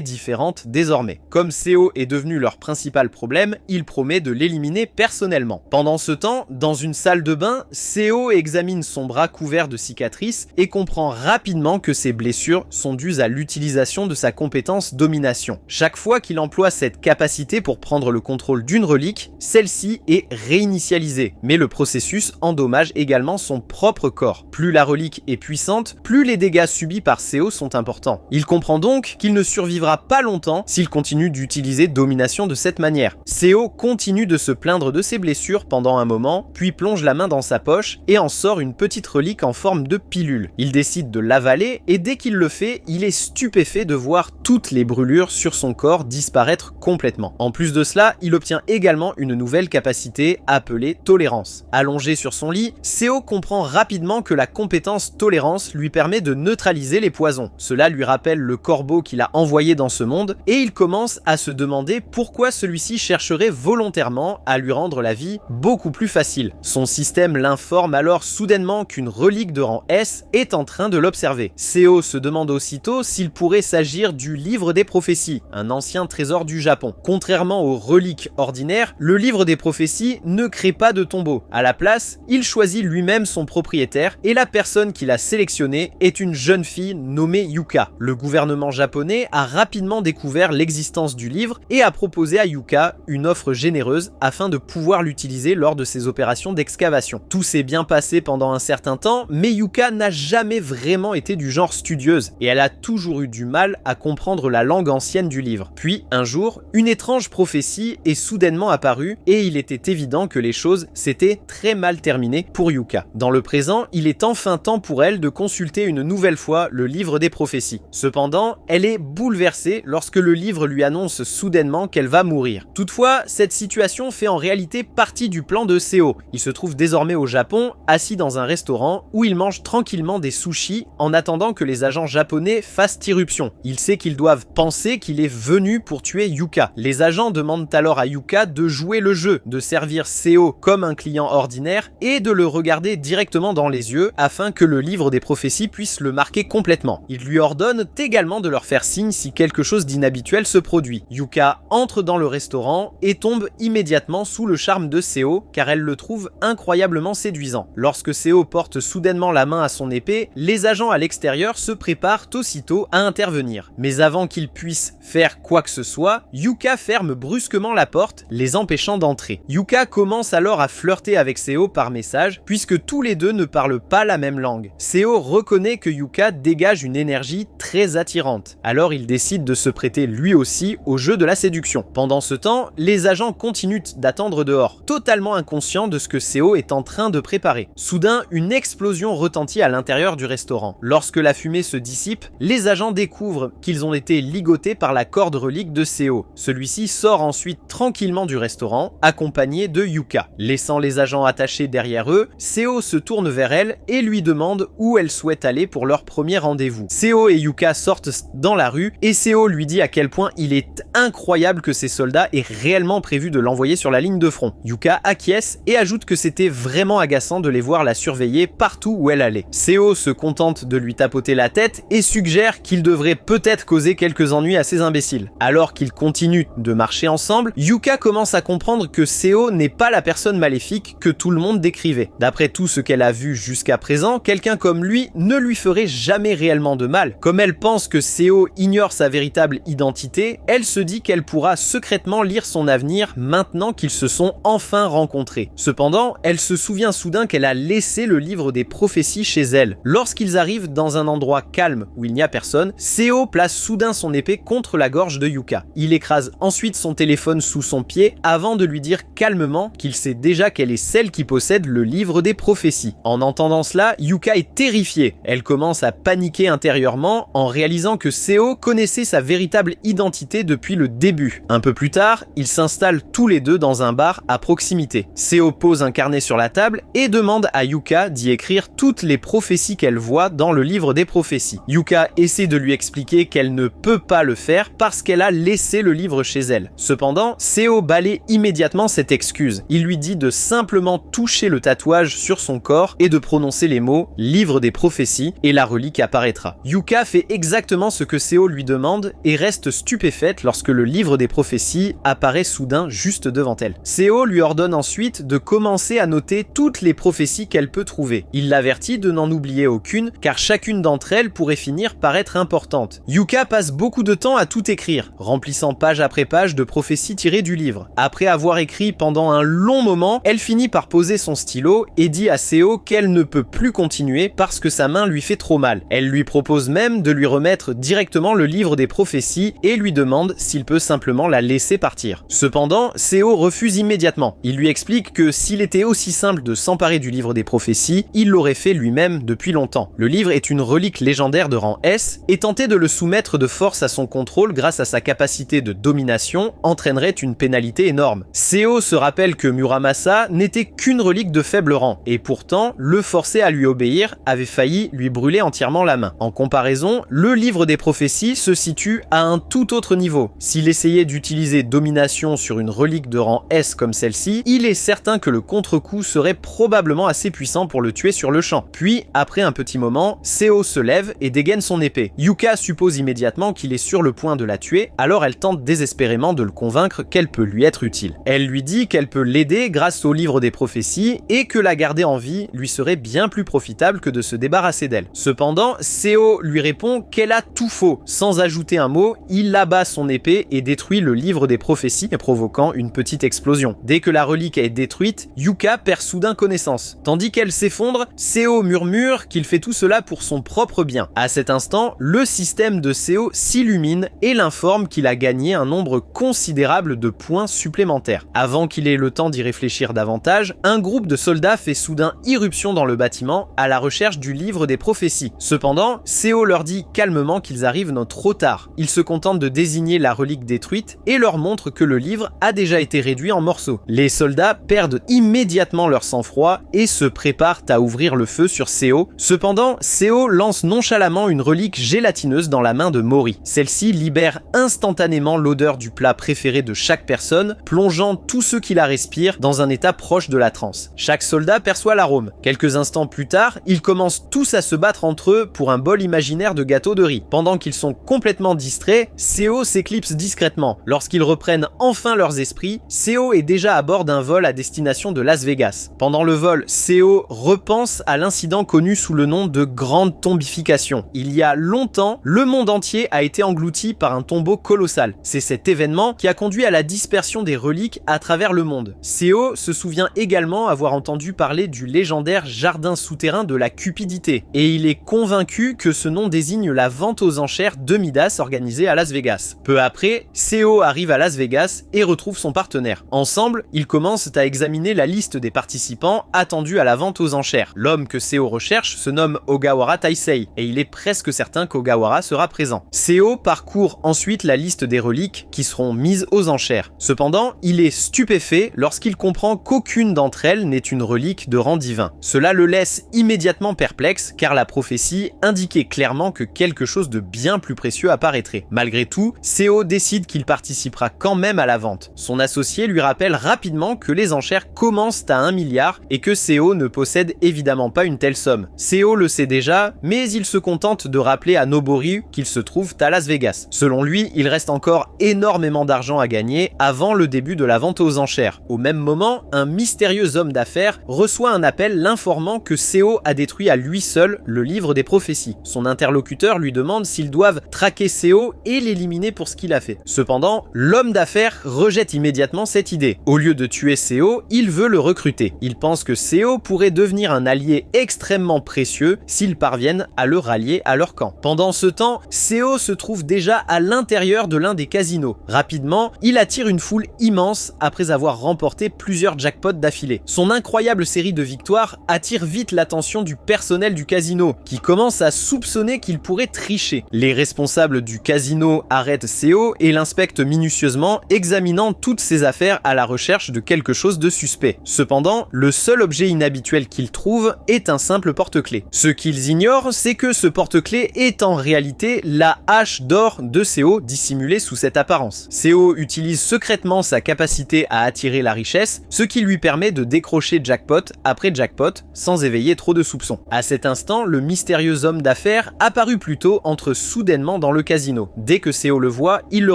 différente désormais. Comme Seo est devenu leur principal problème, il promet de l'éliminer personnellement. Pendant ce temps, dans une salle de bain, Seo examine son bras couvert de cicatrices et comprend rapidement que ses blessures sont dues à l'utilisation de sa compétence domination. Chaque fois qu'il emploie cette capacité pour prendre le contrôle d'une relique, celle-ci est réinitialisée, mais le processus endommage également son propre corps. Plus la relique est puissante, plus les dégâts subis par Seo sont importants. Il comprend donc qu'il ne survivra pas longtemps s'il continue d'utiliser domination de cette manière. Seo continue de se plaindre de ses blessures pendant un moment, puis plonge la main dans sa poche et en sort une petite relique en forme de pilule. Il décide de l'avaler et dès qu'il le fait, il est stupéfait de voir toutes les brûlures sur son corps disparaître complètement. En plus de cela, il obtient également une nouvelle capacité appelée tolérance. Allongé sur son lit, Seo comprend rapidement que la compétence tolérance lui permet de neutraliser les poisons. Cela lui rappelle le corbeau qu'il a envoyé dans ce monde et il commence à se demander pourquoi celui-ci chercherait volontairement à lui rendre la vie beaucoup plus facile. Son système l'informe alors soudainement qu'une relique de rang S est en train de l'observer. Seo se demande aussitôt s'il pourrait s'agir du livre des prophéties, un ancien trésor du Japon. Contrairement aux reliques ordinaires, le livre des prophéties ne crée pas de tombeau. À la place, il choisit lui-même son propriétaire et la personne qu'il a sélectionnée est une jeune fille nommée Yuka. Le gouvernement japonais a rapidement découvert l'existence du livre et a proposé à Yuka une offre généreuse afin de pouvoir l'utiliser lors de ses opérations d'excavation. Tout s'est bien passé pendant un certain temps, mais Yuka n'a jamais vraiment été du genre studieuse et elle a toujours eu du mal à comprendre la langue ancienne du livre. Puis, un jour, une étrange prophétie est soudainement apparue et il était évident que les choses s'étaient très mal terminées pour Yuka. Dans le présent, il est enfin temps pour elle de consulter une nouvelle fois le livre des prophéties. Cependant, elle est bouleversée lorsque le livre lui annonce soudainement qu'elle va mourir. Toutefois, cette situation fait en réalité partie du plan de Seo. Il se trouve désormais au Japon, assis dans un restaurant où il mange tranquillement des sushis en attendant que les agents japonais fassent irruption. Ils savent qu'ils doivent penser qu'il est venu pour tuer Yuka. Les agents demandent alors à Yuka de jouer le jeu, de servir Seo comme un client ordinaire et de le regarder directement dans les yeux afin que le livre des prophéties puisse le marquer complètement. Ils lui ordonnent également de leur faire signe si quelque chose d'inhabituel se produit. Yuka entre dans le restaurant et tombe immédiatement sous le charme de Seo car elle le trouve incroyablement séduisant. Lorsque Seo porte soudainement la main à son épée, les agents à l'extérieur se préparent aussitôt à intervenir. Mais avant qu'ils puissent faire quoi que ce soit, Yuka ferme brusquement la porte, les empêchant d'entrer. Yuka commence alors à flirter avec Seo par message, puisque tous les deux ne parlent pas la même langue. Seo reconnaît que Yuka dégage une énergie très attirante. Alors il décide de se prêter lui aussi au jeu de la séduction. Pendant ce temps, les agents continuent d'attendre dehors, totalement inconscients de ce que Seo est en train de préparer. Soudain, une explosion retentit à l'intérieur du restaurant. Lorsque la fumée se dissipe, les agents découvrent qu'ils ont été ligotés par la corde relique de Seo. Celui-ci sort ensuite tranquillement du restaurant, accompagné de Yuka. Laissant les agents attachés derrière eux, Seo se tourne vers elle et lui demande où elle souhaite aller pour leur premier rendez-vous. Seo et Yuka sortent dans la rue et Seo lui dit à quel point il est incroyable que ses soldats aient réellement prévu de l'envoyer sur la ligne de front. Yuka acquiesce et ajoute que c'était vraiment agaçant de les voir la surveiller partout où elle allait. Seo se contente de lui tapoter la tête et suggère qu'il devrait peut-être causer quelques ennuis à ces imbéciles. Alors qu'ils continuent de marcher ensemble, Yuka commence à comprendre que Seo n'est pas la personne maléfique que tout le monde décrivait. D'après tout ce qu'elle a vu jusqu'à présent, quelqu'un comme lui ne lui ferait jamais réellement de mal. Comme elle pense que Seo ignore sa véritable identité, elle se dit qu'elle pourra secrètement lire son avenir maintenant qu'ils se sont enfin rencontrés. Cependant, elle se souvient soudain qu'elle a laissé le livre des prophéties chez elle. Lorsqu'ils arrivent dans un endroit calme où il n'y a personne, Seo place soudain son épée contre la gorge de Yuka. Il écrase ensuite son téléphone sous son pied avant de lui dire calmement qu'il sait déjà qu'elle est celle qui possède le livre des prophéties. En entendant cela, Yuka est terrifiée. Elle commence à paniquer intérieurement en réalisant que Seo connaissait sa véritable identité depuis le début. Un peu plus tard, ils s'installent tous les deux dans un bar à proximité. Seo pose un carnet sur la table et demande à Yuka d'y écrire toutes les prophéties qu'elle voit dans le livre des prophéties. Yuka essaie de lui expliquer qu'elle ne peut pas le faire parce qu'elle a laissé le livre chez elle. Cependant, Seo balaie immédiatement cette excuse. Il lui dit de simplement toucher le tatouage sur son corps et de prononcer les mots « livre des prophéties » et la relique apparaîtra. Yuka fait exactement ce que Seo lui demande et reste stupéfaite lorsque le livre des prophéties apparaît soudain juste devant elle. Seo lui ordonne ensuite de commencer à noter toutes les prophéties qu'elle peut trouver. Il l'avertit de n'en oublier aucune car chacune d'entre elles pourrait finir par être importante. Yuka passe beaucoup de temps à tout écrire, remplissant page après page de prophéties tirées du livre. Après avoir écrit pendant un long moment, elle finit par poser son stylo et dit à Seo qu'elle ne peut plus continuer parce que sa main lui fait trop mal. Elle lui propose même de lui remettre directement le livre des prophéties et lui demande s'il peut simplement la laisser partir. Cependant, Seo refuse immédiatement. Il lui explique que s'il était aussi simple de s'emparer du livre des prophéties, il l'aurait fait lui-même depuis longtemps. Le livre est une relique légendaire de rang S et tenter de le soumettre de force à son contrôle grâce à sa capacité de domination entraînerait une pénalité énorme. Seo se rappelle que Muramasa n'était qu'une relique de faible rang et pourtant, le forcer à lui obéir avait failli lui brûler entièrement la main. En comparaison, le livre des prophéties se situe à un tout autre niveau. S'il essayait d'utiliser domination sur une relique de rang S comme celle-ci, il est certain que le contre-coup serait probablement assez puissant pour le tuer sur le champ. Puis, après un petit moment, Seo se lève et dégaine son épée. Yuka suppose immédiatement qu'il est sur le point de la tuer, alors elle tente désespérément de le convaincre qu'elle peut lui être utile. Elle lui dit qu'elle peut l'aider grâce au livre des prophéties et que la garder en vie lui serait bien plus profitable que de se débarrasser d'elle. Cependant, Seo lui répond qu'elle a tout faux. Sans ajouter un mot, il abat son épée et détruit le livre des prophéties, provoquant une petite explosion. Dès que la relique est détruite, Yuka perd soudain connaissance. Tandis qu'elle s'effondre, Seo murmure qu'il fait tout cela pour son propre bien. À cet instant, le système de Seo s'illumine et l'informe qu'il a gagné un nombre considérable de points supplémentaires. Avant qu'il ait le temps d'y réfléchir davantage, un groupe de soldats fait soudain irruption dans le bâtiment à la recherche du livre des prophéties. Cependant, Seo leur dit calmement qu'ils arrivent trop tard. Il se contente de désigner la relique détruite et leur montre que le livre a déjà été réduit en morceaux. Les soldats perdent immédiatement leur sang-froid et se préparent à ouvrir le feu sur Seo. Cependant, Seo lance nonchalamment une relique gélatineuse dans la main de Mori. Celle-ci libère instantanément l'odeur du plat préféré de chaque personne, plongeant tous ceux qui la respirent dans un état proche de la transe. Chaque soldat perçoit l'arôme. Quelques instants plus tard, ils commencent tous à se battre entre eux pour un bol imaginaire de gâteau de riz. Pendant qu'ils sont complètement distraits, Seo s'éclipse discrètement. Lorsqu'ils reprennent enfin leurs esprits, Seo est déjà à bord d'un vol à destination de Las Vegas. Pendant le vol, Seo repense à l'incident connu sous le nom de Grande Tombification. Il y a longtemps, le monde entier a été englouti par un tombeau colossal. C'est cet événement qui a conduit à la dispersion des reliques à travers le monde. Seo se souvient également avoir entendu parler du légendaire jardin souterrain de la cupidité, et il est convaincu que ce nom désigne la vente aux enchères de Midas organisée à Las Vegas. Peu après, Seo arrive à Las Vegas et retrouve son partenaire. Ensemble, ils commencent à examiner la liste des participants attendus à la vente aux enchères. L'homme que Seo recherche se nomme Ogawara Taisei, et il est presque certain qu'Ogawara sera présent. Seo parcourt ensuite la liste des reliques qui seront mises aux enchères. Cependant, il est stupéfait lorsqu'il comprend qu'aucune d'entre elles n'est une relique de rang divin. Cela le laisse immédiatement perplexe, car la prophétie indiquait clairement que quelque chose de bien plus précieux apparaîtrait. Malgré tout, Seo décide qu'il participera quand même à la vente. Son associé lui rappelle rapidement que les enchères commencent à 1 milliard et que Seo ne possède évidemment pas une telle somme. Seo le sait déjà, mais il se contente de rappeler à Nobori qu'ils se trouvent à Las Vegas. Selon lui, il reste encore énormément d'argent à gagner avant le début de la vente aux enchères. Au même moment, un mystérieux homme d'affaires reçoit un appel l'informant que Seo a détruit à lui seul le livre des prophéties. Son interlocuteur lui demande s'ils doivent traquer Seo et l'éliminer pour ce qu'il a fait. Cependant, l'homme d'affaires rejette immédiatement cette idée. Au lieu de tuer Seo, il veut le recruter. Il pense que Seo pourrait devenir un allié extrêmement précieux s'ils parviennent à le rallier à leur camp. Pendant ce temps, Seo se trouve déjà à l'intérieur de l'un des casinos. Rapidement, il attire une foule immense après avoir remporté plusieurs jackpots d'affilée. Son incroyable série de victoires attire vite l'attention du personnel du casino, qui commence à soupçonner qu'il pourrait tricher. Les responsables du casino arrêtent Seo et l'inspectent minutieusement, examinant toutes ses affaires à la recherche de quelque chose de suspect. Cependant, le seul objet inhabituel qu'ils trouvent est un simple porte-clés. Ce qu'ils ignorent, c'est que ce porte-clés est en réalité la hache d'or de Seo dissimulée sous cette apparence. Seo utilise secrètement sa capacité facilité à attirer la richesse, ce qui lui permet de décrocher jackpot après jackpot sans éveiller trop de soupçons. À cet instant, le mystérieux homme d'affaires apparu plus tôt entre soudainement dans le casino. Dès que Seo le voit, il le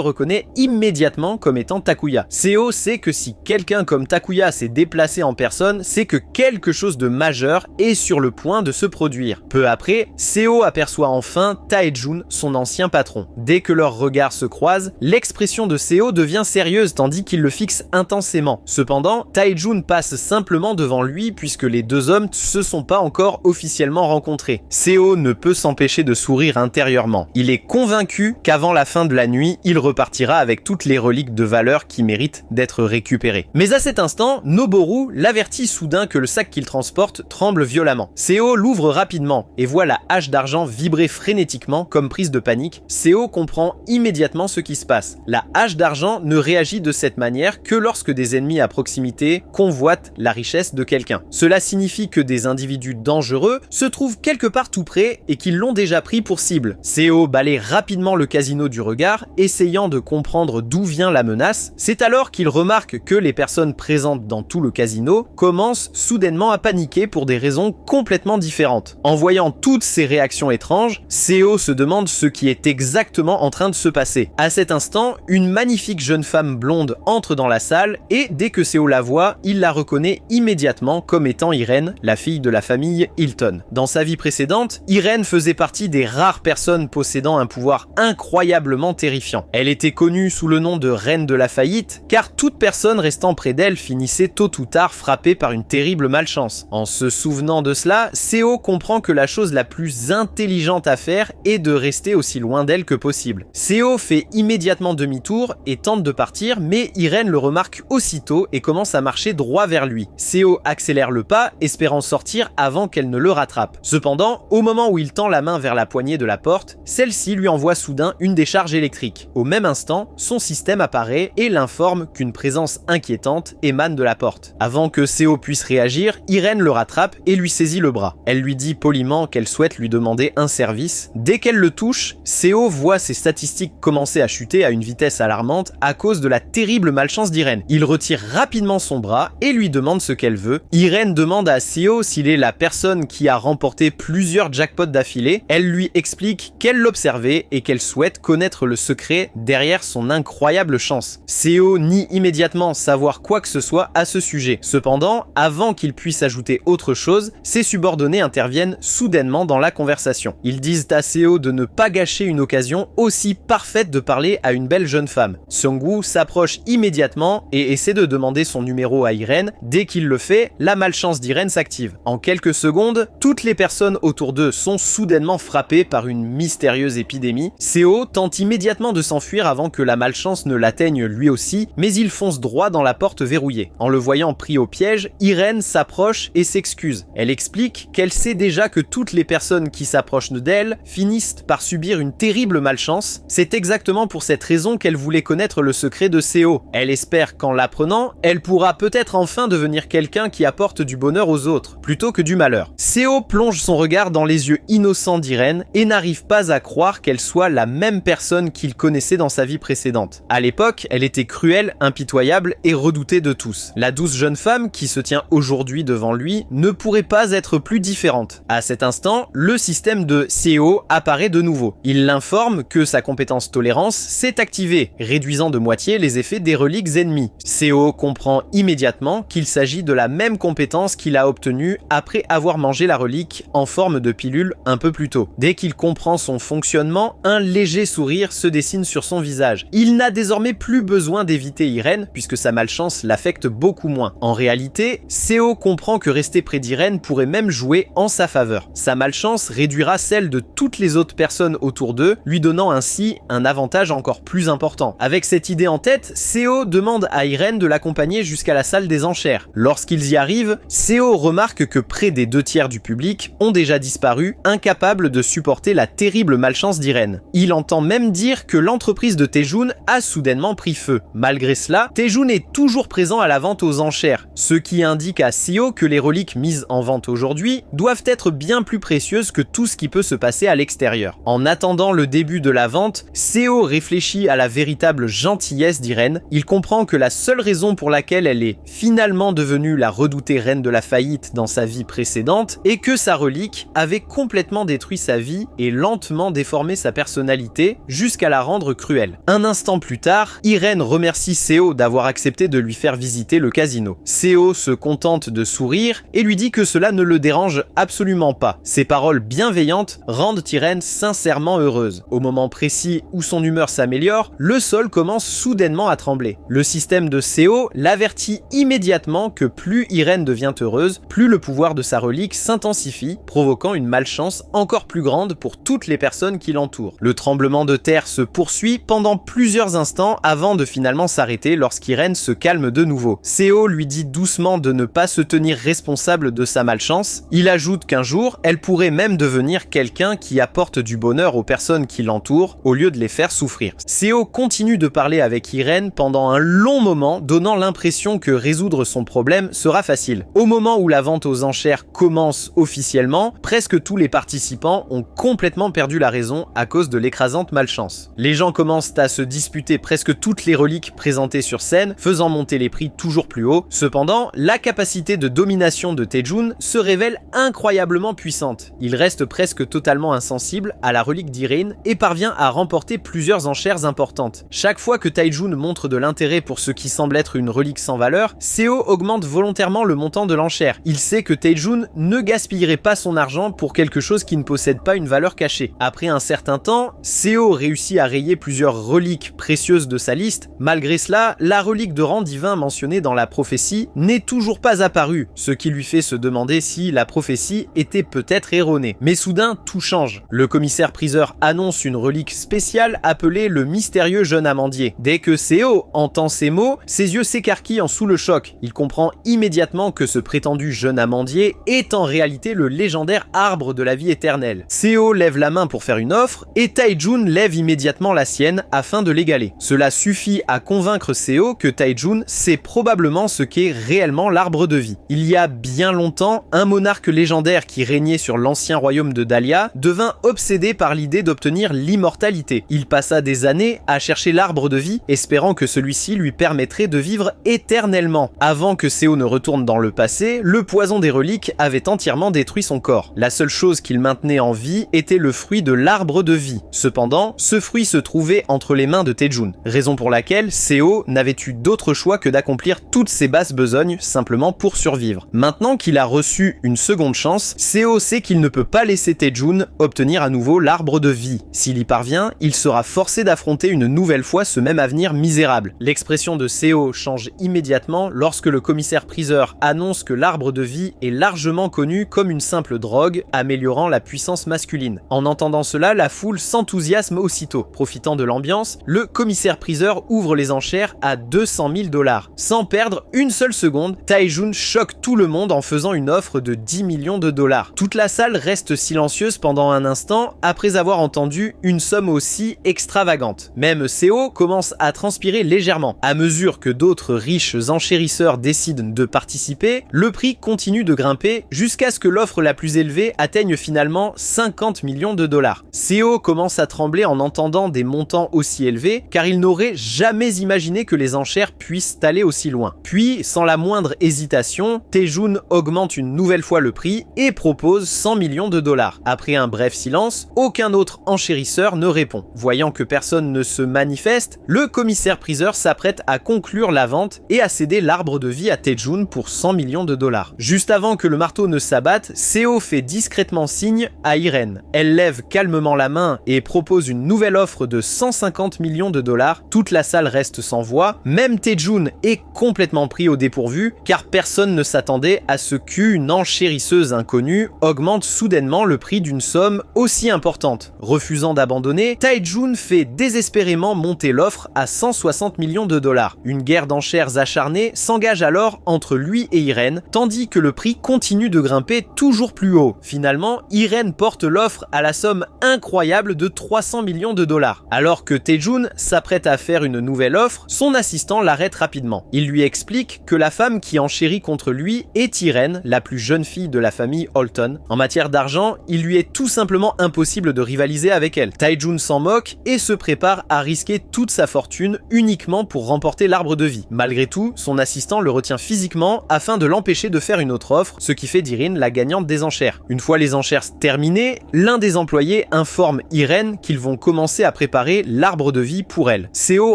reconnaît immédiatement comme étant Takuya. Seo sait que si quelqu'un comme Takuya s'est déplacé en personne, c'est que quelque chose de majeur est sur le point de se produire. Peu après, Seo aperçoit enfin Taejun, son ancien patron. Dès que leurs regards se croisent, l'expression de Seo devient sérieuse tandis qu'il le fixe intensément. Cependant, Taejun passe simplement devant lui puisque les deux hommes se sont pas encore officiellement rencontrés. Seo ne peut s'empêcher de sourire intérieurement. Il est convaincu qu'avant la fin de la nuit, il repartira avec toutes les reliques de valeur qui méritent d'être récupérées. Mais à cet instant, Noboru l'avertit soudain que le sac qu'il transporte tremble violemment. Seo l'ouvre rapidement et voit la hache d'argent vibrer frénétiquement comme prise de panique. Seo comprend immédiatement ce qui se passe. La hache d'argent ne réagit de cette manière que lorsque des ennemis à proximité convoitent la richesse de quelqu'un. Cela signifie que des individus dangereux se trouvent quelque part tout près et qu'ils l'ont déjà pris pour cible. Seo balaye rapidement le casino du regard, essayant de comprendre d'où vient la menace. C'est alors qu'il remarque que les personnes présentes dans tout le casino commencent soudainement à paniquer pour des raisons complètement différentes. En voyant toutes ces réactions étranges, Seo se demande ce qui est exactement en train de se passer. À cet instant, une magnifique jeune femme blonde entre dans la salle et dès que Seo la voit, il la reconnaît immédiatement comme étant Irene, la fille de la famille Hilton. Dans sa vie précédente, Irene faisait partie des rares personnes possédant un pouvoir incroyablement terrifiant. Elle était connue sous le nom de Reine de la Faillite, car toute personne restant près d'elle finissait tôt ou tard frappée par une terrible malchance. En se souvenant de cela, Seo comprend que la chose la plus intelligente à faire est de rester aussi loin d'elle que possible. Seo fait immédiatement demi-tour et tente de partir, mais Irene le remarque aussitôt et commence à marcher droit vers lui. Seo accélère le pas, espérant sortir avant qu'elle ne le rattrape. Cependant, au moment où il tend la main vers la poignée de la porte, celle-ci lui envoie soudain une décharge électrique. Au même instant, son système apparaît et l'informe qu'une présence inquiétante émane de la porte. Avant que Seo puisse réagir, Irene le rattrape et lui saisit le bras. Elle lui dit poliment qu'elle souhaite lui demander un service. Dès qu'elle le touche, Seo voit ses statistiques commencer à chuter à une vitesse alarmante à cause de la terrible malchance d'Irene. Il retire rapidement son bras et lui demande ce qu'elle veut. Irene demande à Seo s'il est la personne qui a remporté plusieurs jackpots d'affilée. Elle lui explique qu'elle l'observait et qu'elle souhaite connaître le secret derrière son incroyable chance. Seo nie immédiatement savoir quoi que ce soit à ce sujet. Cependant, avant qu'il puisse ajouter autre chose, ses subordonnés interviennent soudainement dans la conversation. Ils disent à Seo de ne pas gâcher une occasion aussi parfaite de parler à une belle jeune femme. Seung-woo s'approche immédiatement et essaie de demander son numéro à Irene. Dès qu'il le fait, la malchance d'Irene s'active. En quelques secondes, toutes les personnes autour d'eux sont soudainement frappées par une mystérieuse épidémie. Seo tente immédiatement de s'enfuir avant que la malchance ne l'atteigne lui aussi, mais il fonce droit dans la porte verrouillée. En le voyant pris au piège, Irene s'approche et s'excuse. Elle explique qu'elle sait déjà que toutes les personnes qui s'approchent d'elle finissent par subir une terrible malchance. C'est exactement pour cette raison qu'elle voulait connaître le secret de Seo. Elle espère qu'en l'apprenant, elle pourra peut-être enfin devenir quelqu'un qui apporte du bonheur aux autres, plutôt que du malheur. Seo plonge son regard dans les yeux innocents d'Irene et n'arrive pas à croire qu'elle soit la même personne qu'il connaissait dans sa vie précédente. À l'époque, elle était cruelle, impitoyable et redoutée de tous. La douce jeune femme qui se tient aujourd'hui devant lui ne pourrait pas être plus différente. À cet instant, le système de Seo apparaît de nouveau. Il l'informe que sa compétence tolérance s'est activée, réduisant de moitié les effets des reliques ennemies. Seo comprend immédiatement qu'il s'agit de la même compétence qu'il a obtenue après avoir mangé la relique en forme de pilule un peu plus tôt. Dès qu'il comprend son fonctionnement, un léger sourire se dessine sur son visage. Il n'a désormais plus besoin d'éviter Irene puisque sa malchance l'affecte beaucoup moins. En réalité, Seo comprend que rester près d'Irene pourrait même jouer en sa faveur. Sa malchance réduira celle de toutes les autres personnes autour d'eux, lui donnant ainsi un avantage encore plus important. Avec cette idée en tête, Seo demande à Irene de l'accompagner jusqu'à la salle des enchères. Lorsqu'ils y arrivent, Seo remarque que près des 2/3 du public ont déjà disparu, incapables de supporter la terrible malchance d'Irene. Il entend même dire que l'entreprise de Taejun a soudainement pris feu. Malgré cela, Taejun est toujours présent à la vente aux enchères, ce qui indique à Seo que les reliques mises en vente aujourd'hui doivent être bien plus précieuses que tout ce qui peut se passer à l'extérieur. En attendant le début de la vente, Seo réfléchit à la véritable gentillesse d'Irene. Il comprend que que la seule raison pour laquelle elle est finalement devenue la redoutée reine de la faillite dans sa vie précédente est que sa relique avait complètement détruit sa vie et lentement déformé sa personnalité jusqu'à la rendre cruelle. Un instant plus tard, Irène remercie Seo d'avoir accepté de lui faire visiter le casino. Seo se contente de sourire et lui dit que cela ne le dérange absolument pas. Ses paroles bienveillantes rendent Irène sincèrement heureuse. Au moment précis où son humeur s'améliore, le sol commence soudainement à trembler. Le système de Seo l'avertit immédiatement que plus Irène devient heureuse, plus le pouvoir de sa relique s'intensifie, provoquant une malchance encore plus grande pour toutes les personnes qui l'entourent. Le tremblement de terre se poursuit pendant plusieurs instants avant de finalement s'arrêter lorsqu'Irène se calme de nouveau. Seo lui dit doucement de ne pas se tenir responsable de sa malchance. Il ajoute qu'un jour, elle pourrait même devenir quelqu'un qui apporte du bonheur aux personnes qui l'entourent au lieu de les faire souffrir. Seo continue de parler avec Irène pendant un long moment, donnant l'impression que résoudre son problème sera facile. Au moment où la vente aux enchères commence officiellement, presque tous les participants ont complètement perdu la raison à cause de l'écrasante malchance. Les gens commencent à se disputer presque toutes les reliques présentées sur scène, faisant monter les prix toujours plus haut. Cependant, la capacité de domination de Taejun se révèle incroyablement puissante. Il reste presque totalement insensible à la relique d'Irène et parvient à remporter plusieurs enchères importantes. Chaque fois que Taejun montre de l'intérêt pour ce qui semble être une relique sans valeur, Seo augmente volontairement le montant de l'enchère. Il sait que Taejun ne gaspillerait pas son argent pour quelque chose qui ne possède pas une valeur cachée. Après un certain temps, Seo réussit à rayer plusieurs reliques précieuses de sa liste. Malgré cela, la relique de rang divin mentionnée dans la prophétie n'est toujours pas apparue, ce qui lui fait se demander si la prophétie était peut-être erronée. Mais soudain, tout change. Le commissaire-priseur annonce une relique spéciale appelée le mystérieux jeune amandier. Dès que Seo entend ces mots, ses yeux s'écarquillent en sous le choc. Il comprend immédiatement que ce prétendu jeune amandier est en réalité le légendaire arbre de la vie éternelle. Seo lève la main pour faire une offre et Taejun lève immédiatement la sienne afin de l'égaler. Cela suffit à convaincre Seo que Taejun sait probablement ce qu'est réellement l'arbre de vie. Il y a bien longtemps, un monarque légendaire qui régnait sur l'ancien royaume de Dahlia devint obsédé par l'idée d'obtenir l'immortalité. Il passa des années à chercher l'arbre de vie, espérant que celui-ci lui permettrait de vivre éternellement. Avant que Seo ne retourne dans le passé, le poison des reliques avait entièrement détruit son corps. La seule chose qu'il maintenait en vie était le fruit de l'arbre de vie. Cependant, ce fruit se trouvait entre les mains de Taejun, raison pour laquelle Seo n'avait eu d'autre choix que d'accomplir toutes ses basses besognes simplement pour survivre. Maintenant qu'il a reçu une seconde chance, Seo sait qu'il ne peut pas laisser Taejun obtenir à nouveau l'arbre de vie. S'il y parvient, il sera forcé d'affronter une nouvelle fois ce même avenir misérable. L'expression de Seo change immédiatement lorsque le commissaire-priseur annonce que l'arbre de vie est largement connu comme une simple drogue, améliorant la puissance masculine. En entendant cela, la foule s'enthousiasme aussitôt. Profitant de l'ambiance, le commissaire-priseur ouvre les enchères à 200 000 $. Sans perdre une seule seconde, Taejun choque tout le monde en faisant une offre de 10 millions de $. Toute la salle reste silencieuse pendant un instant après avoir entendu une somme aussi extravagante. Même Seo commence à transpirer légèrement. À mesure que d'autres riches enchérisseurs décident de participer, le prix continue de grimper jusqu'à ce que l'offre la plus élevée atteigne finalement 50 millions de $. Seo commence à trembler en entendant des montants aussi élevés car il n'aurait jamais imaginé que les enchères puissent aller aussi loin. Puis, sans la moindre hésitation, Taejun augmente une nouvelle fois le prix et propose 100 millions de $. Après un bref silence, aucun autre enchérisseur ne répond. Voyant que personne ne se manifeste, le commissaire-priseur s'apprête à conclure la vente et à céder l'arbre de vie à Taejun pour 100 millions de $. Juste avant que le marteau ne s'abatte, Seo fait discrètement signe à Irène. Elle lève calmement la main et propose une nouvelle offre de 150 millions de $. Toute la salle reste sans voix, même Taejun est complètement pris au dépourvu car personne ne s'attendait à ce qu'une enchérisseuse inconnue augmente soudainement le prix d'une somme aussi importante. Refusant d'abandonner, Taejun fait désespérément monter l'offre à 160 millions de $. Une guerre d'enchères acharnée s'engage alors entre lui et Irène, tandis que le prix continue de grimper toujours plus haut. Finalement, Irène porte l'offre à la somme incroyable de 300 millions de $. Alors que Taejun s'apprête à faire une nouvelle offre, son assistant l'arrête rapidement. Il lui explique que la femme qui enchérit contre lui est Irène, la plus jeune fille de la famille Holton. En matière d'argent, il lui est tout simplement impossible de rivaliser avec elle. Taejun s'en moque et se prépare à risquer toute sa fortune uniquement pour remporter l'arbre de vie. Malgré tout, son assistant le retient physiquement afin de l'empêcher de faire une autre offre, ce qui fait d'Irene la gagnante des enchères. Une fois les enchères terminées, l'un des employés informe Irene qu'ils vont commencer à préparer l'arbre de vie pour elle. Seo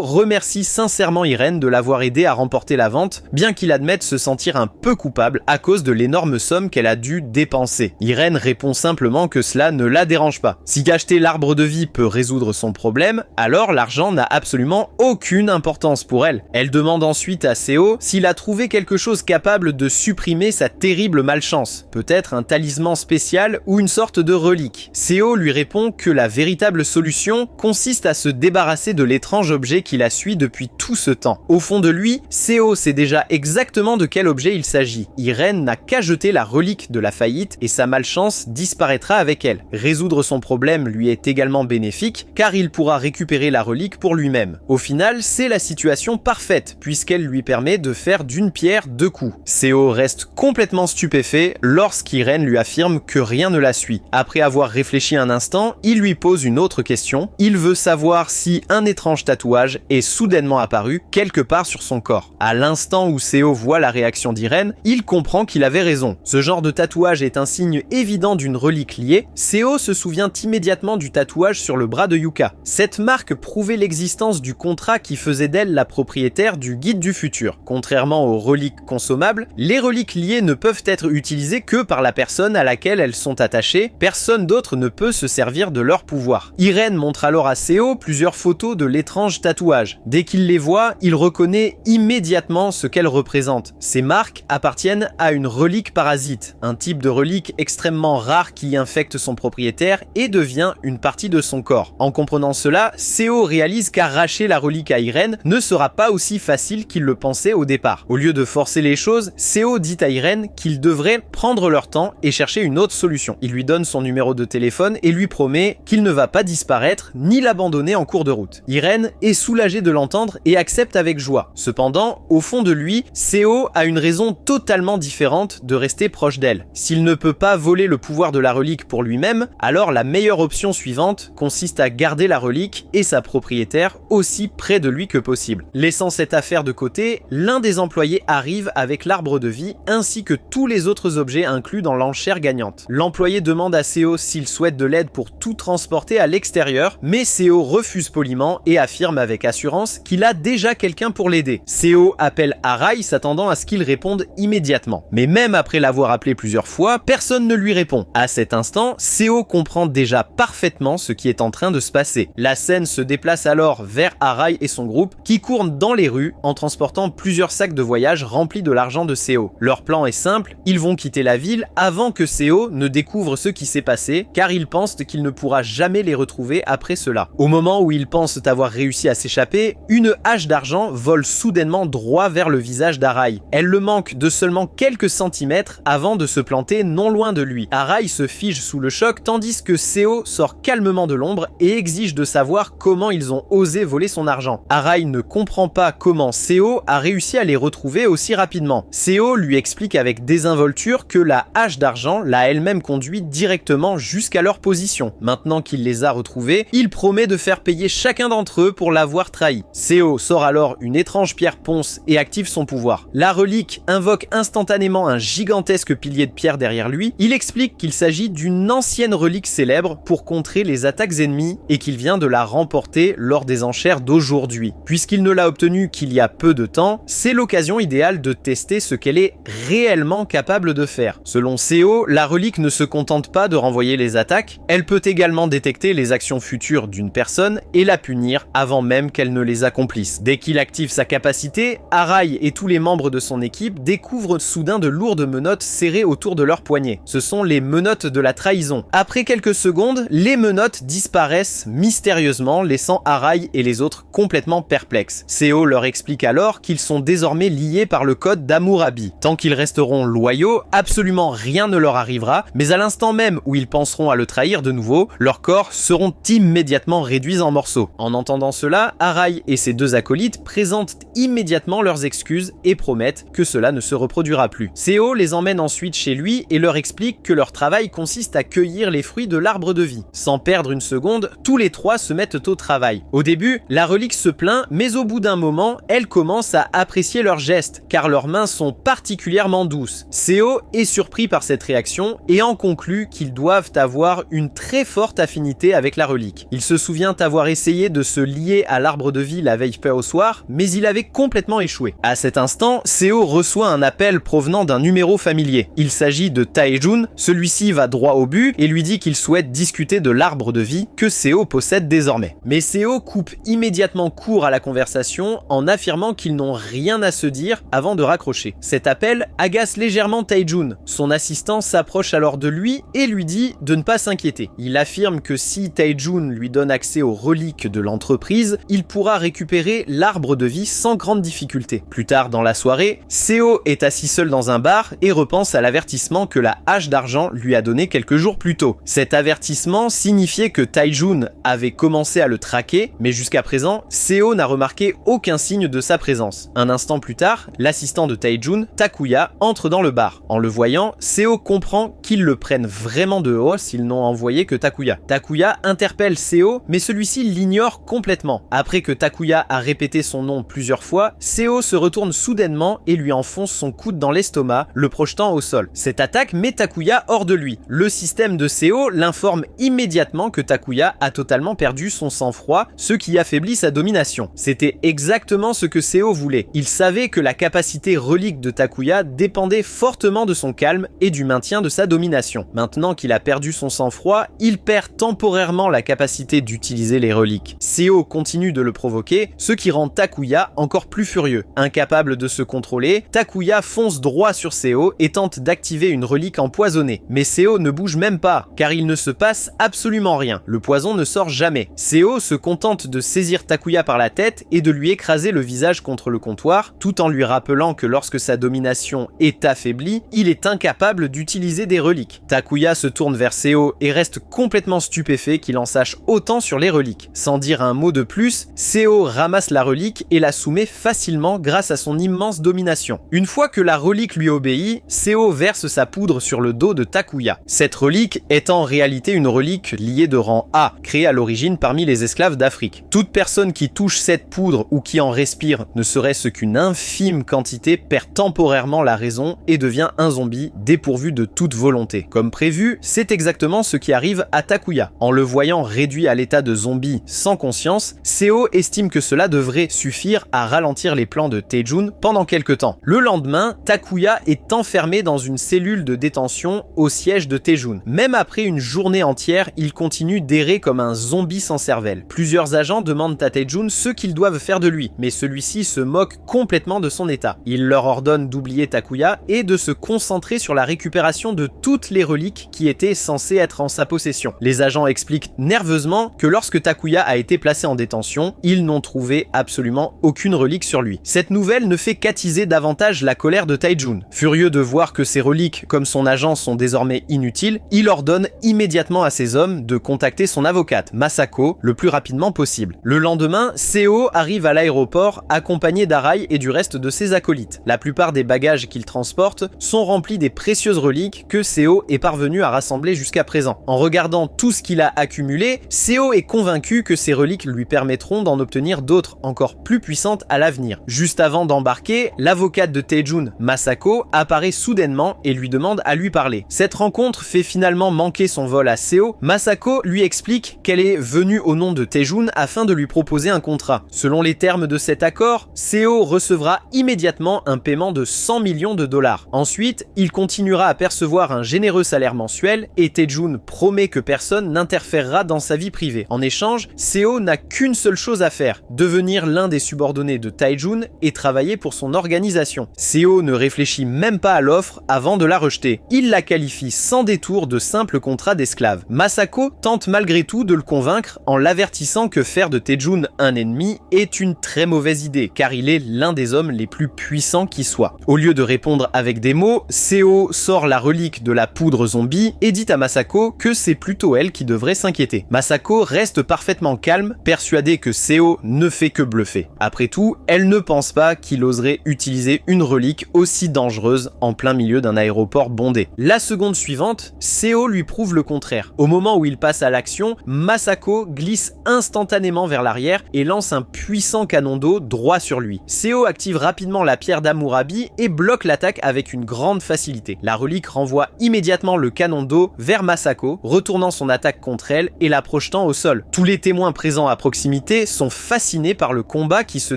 remercie sincèrement Irene de l'avoir aidé à remporter la vente, bien qu'il admette se sentir un peu coupable à cause de l'énorme somme qu'elle a dû dépenser. Irene répond simplement que cela ne la dérange pas. Si acheter l'arbre de vie peut résoudre son problème, alors l'argent n'a absolument aucune importance pour elle. Elle demande ensuite à Seo s'il a trouvé quelque chose capable de supprimer sa terrible malchance, peut-être un talisman spécial ou une sorte de relique. Seo lui répond que la véritable solution consiste à se débarrasser de l'étrange objet qui la suit depuis tout ce temps. Au fond de lui, Seo sait déjà exactement de quel objet il s'agit. Irene n'a qu'à jeter la relique de la faillite et sa malchance disparaîtra avec elle. Résoudre son problème lui est également bénéfique car il pourra récupérer la relique pour lui-même. Au final, c'est la situation parfaite puisqu'elle lui permet de faire d'une pierre deux coups. Seo reste complètement stupéfait lorsqu'Irene lui affirme que rien ne la suit. Après avoir réfléchi un instant, il lui pose une autre question. Il veut savoir si un étrange tatouage est soudainement apparu quelque part sur son corps. À l'instant où Seo voit la réaction d'Irene, il comprend qu'il avait raison. Ce genre de tatouage est un signe évident d'une relique liée. Seo se souvient immédiatement du tatouage sur le bras de Yuka. Cette marque prouvait l'existence du contrat qui faisait d'elle la propriétaire du guide du futur. Contrairement aux reliques consommables, les reliques liées ne peuvent être utilisées que par la personne à laquelle elles sont attachées. Personne d'autre ne peut se servir de leur pouvoir. Irene montre alors à Seo plusieurs photos de l'étrange tatouage. Dès qu'il les voit, il reconnaît immédiatement ce qu'elles représentent. Ces marques appartiennent à une relique parasite, un type de relique extrêmement rare qui infecte son propriétaire et devient une partie de son corps. En comprenant cela, Seo réalise qu'arracher la relique à Irene ne sera pas aussi facile qu'il le pensait au départ. Au lieu de forcer les choses, Seo dit à Irene qu'ils devraient prendre leur temps et chercher une autre solution. Il lui donne son numéro de téléphone et lui promet qu'il ne va pas disparaître ni l'abandonner en cours de route. Irene est soulagée de l'entendre et accepte avec joie. Cependant, au fond de lui, Seo a une raison totalement différente de rester proche d'elle. S'il ne peut pas voler le pouvoir de la relique pour lui-même, alors la meilleure option suivante consiste à garder la relique et sa propriétaire aussi près de lui que possible. Laissant cette affaire de côté, l'un des employés arrive avec l'arbre de vie ainsi que tous les autres objets inclus dans l'enchère gagnante. L'employé demande à Seo s'il souhaite de l'aide pour tout transporter à l'extérieur, mais Seo refuse poliment et affirme avec assurance qu'il a déjà quelqu'un pour l'aider. Seo appelle Arai s'attendant à ce qu'il réponde immédiatement. Mais même après l'avoir appelé plusieurs fois, personne ne lui répond. À cet instant, Seo comprend déjà parfaitement ce qui est en train de se passer. La scène se déplace alors vers Arai et son groupe qui courent dans les rues en transportant plusieurs sacs de voyage remplis de l'argent de Seo. Leur plan est simple, ils vont quitter la ville avant que Seo ne découvre ce qui s'est passé car il pense qu'il ne pourra jamais les retrouver après cela. Au moment où ils pensent avoir réussi à s'échapper, une hache d'argent vole soudainement droit vers le visage d'Arai. Elle le manque de seulement quelques centimètres avant de se planter non loin de lui. Arai se fige sous le choc tandis que Seo sort calmement de l'ombre et exige de savoir comment ils ont osé voler son argent. Arai ne comprend pas comment Seo a réussi à les retrouver aussi rapidement. Seo lui explique avec désinvolture que la hache d'argent l'a elle-même conduit directement jusqu'à leur position. Maintenant qu'il les a retrouvés, il promet de faire payer chacun d'entre eux pour l'avoir trahi. Seo sort alors une étrange pierre ponce et active son pouvoir. La relique invoque instantanément un gigantesque pilier de pierre derrière lui. Il explique qu'il s'agit d'une ancienne relique célèbre pour contrer les attaques ennemies et qu'il vient de la remporter lors des enchères d'aujourd'hui. Puisqu'il ne l'a obtenue qu'il y a peu de temps, c'est l'occasion idéale de tester ce qu'elle est réellement capable de faire. Selon Seo, la relique ne se contente pas de renvoyer les attaques, elle peut également détecter les actions futures d'une personne et la punir avant même qu'elle ne les accomplisse. Dès qu'il active sa capacité, Arai et tous les membres de son équipe découvrent soudain de lourdes menottes serrées autour de leurs poignets. Ce sont les menottes de la trahison. Après quelques secondes, les menottes disparaissent mystérieusement, laissant Arai et les autres complètement perplexes. Seo leur explique alors qu'ils sont désormais liés par le code d'Hammurabi. Tant qu'ils resteront loyaux, absolument rien ne leur arrivera, mais à l'instant même où ils penseront à le trahir de nouveau, leurs corps seront immédiatement réduits en morceaux. En entendant cela, Arai et ses deux acolytes présentent immédiatement leurs excuses et promettent que cela ne se reproduira plus. Seo les emmène ensuite chez lui et leur explique que leur travail consiste à cueillir les fruits de l'arbre de vie. Sans perdre une seconde, tous les trois se mettent au travail. Au début, la relique se plaint, mais au bout bout d'un moment, elle commence à apprécier leurs gestes, car leurs mains sont particulièrement douces. Seo est surpris par cette réaction et en conclut qu'ils doivent avoir une très forte affinité avec la relique. Il se souvient avoir essayé de se lier à l'arbre de vie la veille au soir, mais il avait complètement échoué. À cet instant, Seo reçoit un appel provenant d'un numéro familier. Il s'agit de Tae-jun, celui-ci va droit au but et lui dit qu'il souhaite discuter de l'arbre de vie que Seo possède désormais. Mais Seo coupe immédiatement court à la conversation en affirmant qu'ils n'ont rien à se dire avant de raccrocher. Cet appel agace légèrement Tae-jun. Son assistant s'approche alors de lui et lui dit de ne pas s'inquiéter. Il affirme que si Tae-jun lui donne accès aux reliques de l'entreprise, il pourra récupérer l'arbre de vie sans grande difficulté. Plus tard dans la soirée, Seo est assis seul dans un bar et repense à l'avertissement que la hache d'argent lui a donné quelques jours plus tôt. Cet avertissement signifiait que Tae-jun avait commencé à le traquer, mais jusqu'à présent, Seo n'a remarqué aucun signe de sa présence. Un instant plus tard, l'assistant de Tae-jun, Takuya, entre dans le bar. En le voyant, Seo comprend qu'ils le prennent vraiment de haut s'ils n'ont envoyé que Takuya. Takuya interpelle Seo, mais celui-ci l'ignore complètement. Après que Takuya a répété son nom plusieurs fois, Seo se retourne soudainement et lui enfonce son coude dans l'estomac, le projetant au sol. Cette attaque met Takuya hors de lui. Le système de Seo l'informe immédiatement que Takuya a totalement perdu son sang-froid, ce qui affaiblit sa domination. C'était exactement ce que Seo voulait. Il savait que la capacité relique de Takuya dépendait fortement de son calme et du maintien de sa domination. Maintenant qu'il a perdu son sang-froid, il perd temporairement la capacité d'utiliser les reliques. Seo continue de le provoquer, ce qui rend Takuya encore plus furieux. Incapable de se contrôler, Takuya fonce droit sur Seo et tente d'activer une relique empoisonnée. Mais Seo ne bouge même pas, car il ne se passe absolument rien. Le poison ne sort jamais. Seo se contente de saisir Takuya par la tête et de lui écraser le visage contre le comptoir, tout en lui rappelant que lorsque sa domination est affaiblie, il est incapable d'utiliser des reliques. Takuya se tourne vers Seo et reste complètement stupéfait qu'il en sache autant sur les reliques. Sans dire un mot de plus, Seo ramasse la relique et la soumet facilement grâce à son immense domination. Une fois que la relique lui obéit, Seo verse sa poudre sur le dos de Takuya. Cette relique est en réalité une relique liée de rang A, créée à l'origine parmi les esclaves d'Afrique. Toute personne qui touche cette poudre ou qui en respire, ne serait-ce qu'une infime quantité, perd temporairement la raison et devient un zombie dépourvu de toute volonté. Comme prévu, c'est exactement ce qui arrive à Takuya. En le voyant réduit à l'état de zombie sans conscience, Seo estime que cela devrait suffire à ralentir les plans de Tae-jun pendant quelque temps. Le lendemain, Takuya est enfermé dans une cellule de détention au siège de Tae-jun. Même après une journée entière, il continue d'errer comme un zombie sans cervelle. Plusieurs agents demandent à Tae-jun ce qu'ils doivent faire de lui, mais celui-ci se moque complètement de son état. Il leur ordonne d'oublier Takuya et de se concentrer sur la récupération de toutes les reliques qui étaient censées être en sa possession. Les agents expliquent nerveusement que lorsque Takuya a été placé en détention, ils n'ont trouvé absolument aucune relique sur lui. Cette nouvelle ne fait qu'attiser davantage la colère de Tae-jun. Furieux de voir que ses reliques, comme son agent, sont désormais inutiles, il ordonne immédiatement à ses hommes de contacter son avocate, Masako, le plus rapidement possible. Le lendemain, Seo arrive à l'aéroport accompagné d'Arai et du reste de ses acolytes. La plupart des bagages qu'il transporte sont remplis des précieuses reliques que Seo est parvenu à rassembler jusqu'à présent. En regardant tout ce qu'il a accumulé, Seo est convaincu que ces reliques lui permettront d'en obtenir d'autres encore plus puissantes à l'avenir. Juste avant d'embarquer, l'avocate de Tae-jun, Masako, apparaît soudainement et lui demande à lui parler. Cette rencontre fait finalement manquer son vol à Seo. Masako lui explique qu'elle est venue au nom de Tae-jun afin de lui proposer un contrat. Selon les termes de cet accord, Seo recevra immédiatement un paiement de 100 millions de dollars. Ensuite, il continuera à percevoir un généreux salaire mensuel et Tae-jun promet que personne n'interférera dans sa vie privée. En échange, Seo n'a qu'une seule chose à faire, devenir l'un des subordonnés de Tae-jun et travailler pour son organisation. Seo ne réfléchit même pas à l'offre avant de la rejeter. Il la qualifie sans détour de simple contrat d'esclave. Masako tente malgré tout de le convaincre en l'avertissant que faire de Tae-jun un ennemi est une très mauvaise idée, car il est l'un des hommes les plus puissants qui soit. Au lieu de répondre avec des mots, Seo sort la relique de la poudre zombie et dit à Masako que c'est plutôt elle qui devrait s'inquiéter. Masako reste parfaitement calme, persuadée que Seo ne fait que bluffer. Après tout, elle ne pense pas qu'il oserait utiliser une relique aussi dangereuse en plein milieu d'un aéroport bondé. La seconde suivante, Seo lui prouve le contraire. Au moment où il passe à l'action, Masako glisse instantanément vers l'arrière et lance un puissant puissant canon d'eau droit sur lui. Seo active rapidement la pierre d'Hammurabi et bloque l'attaque avec une grande facilité. La relique renvoie immédiatement le canon d'eau vers Masako, retournant son attaque contre elle et la projetant au sol. Tous les témoins présents à proximité sont fascinés par le combat qui se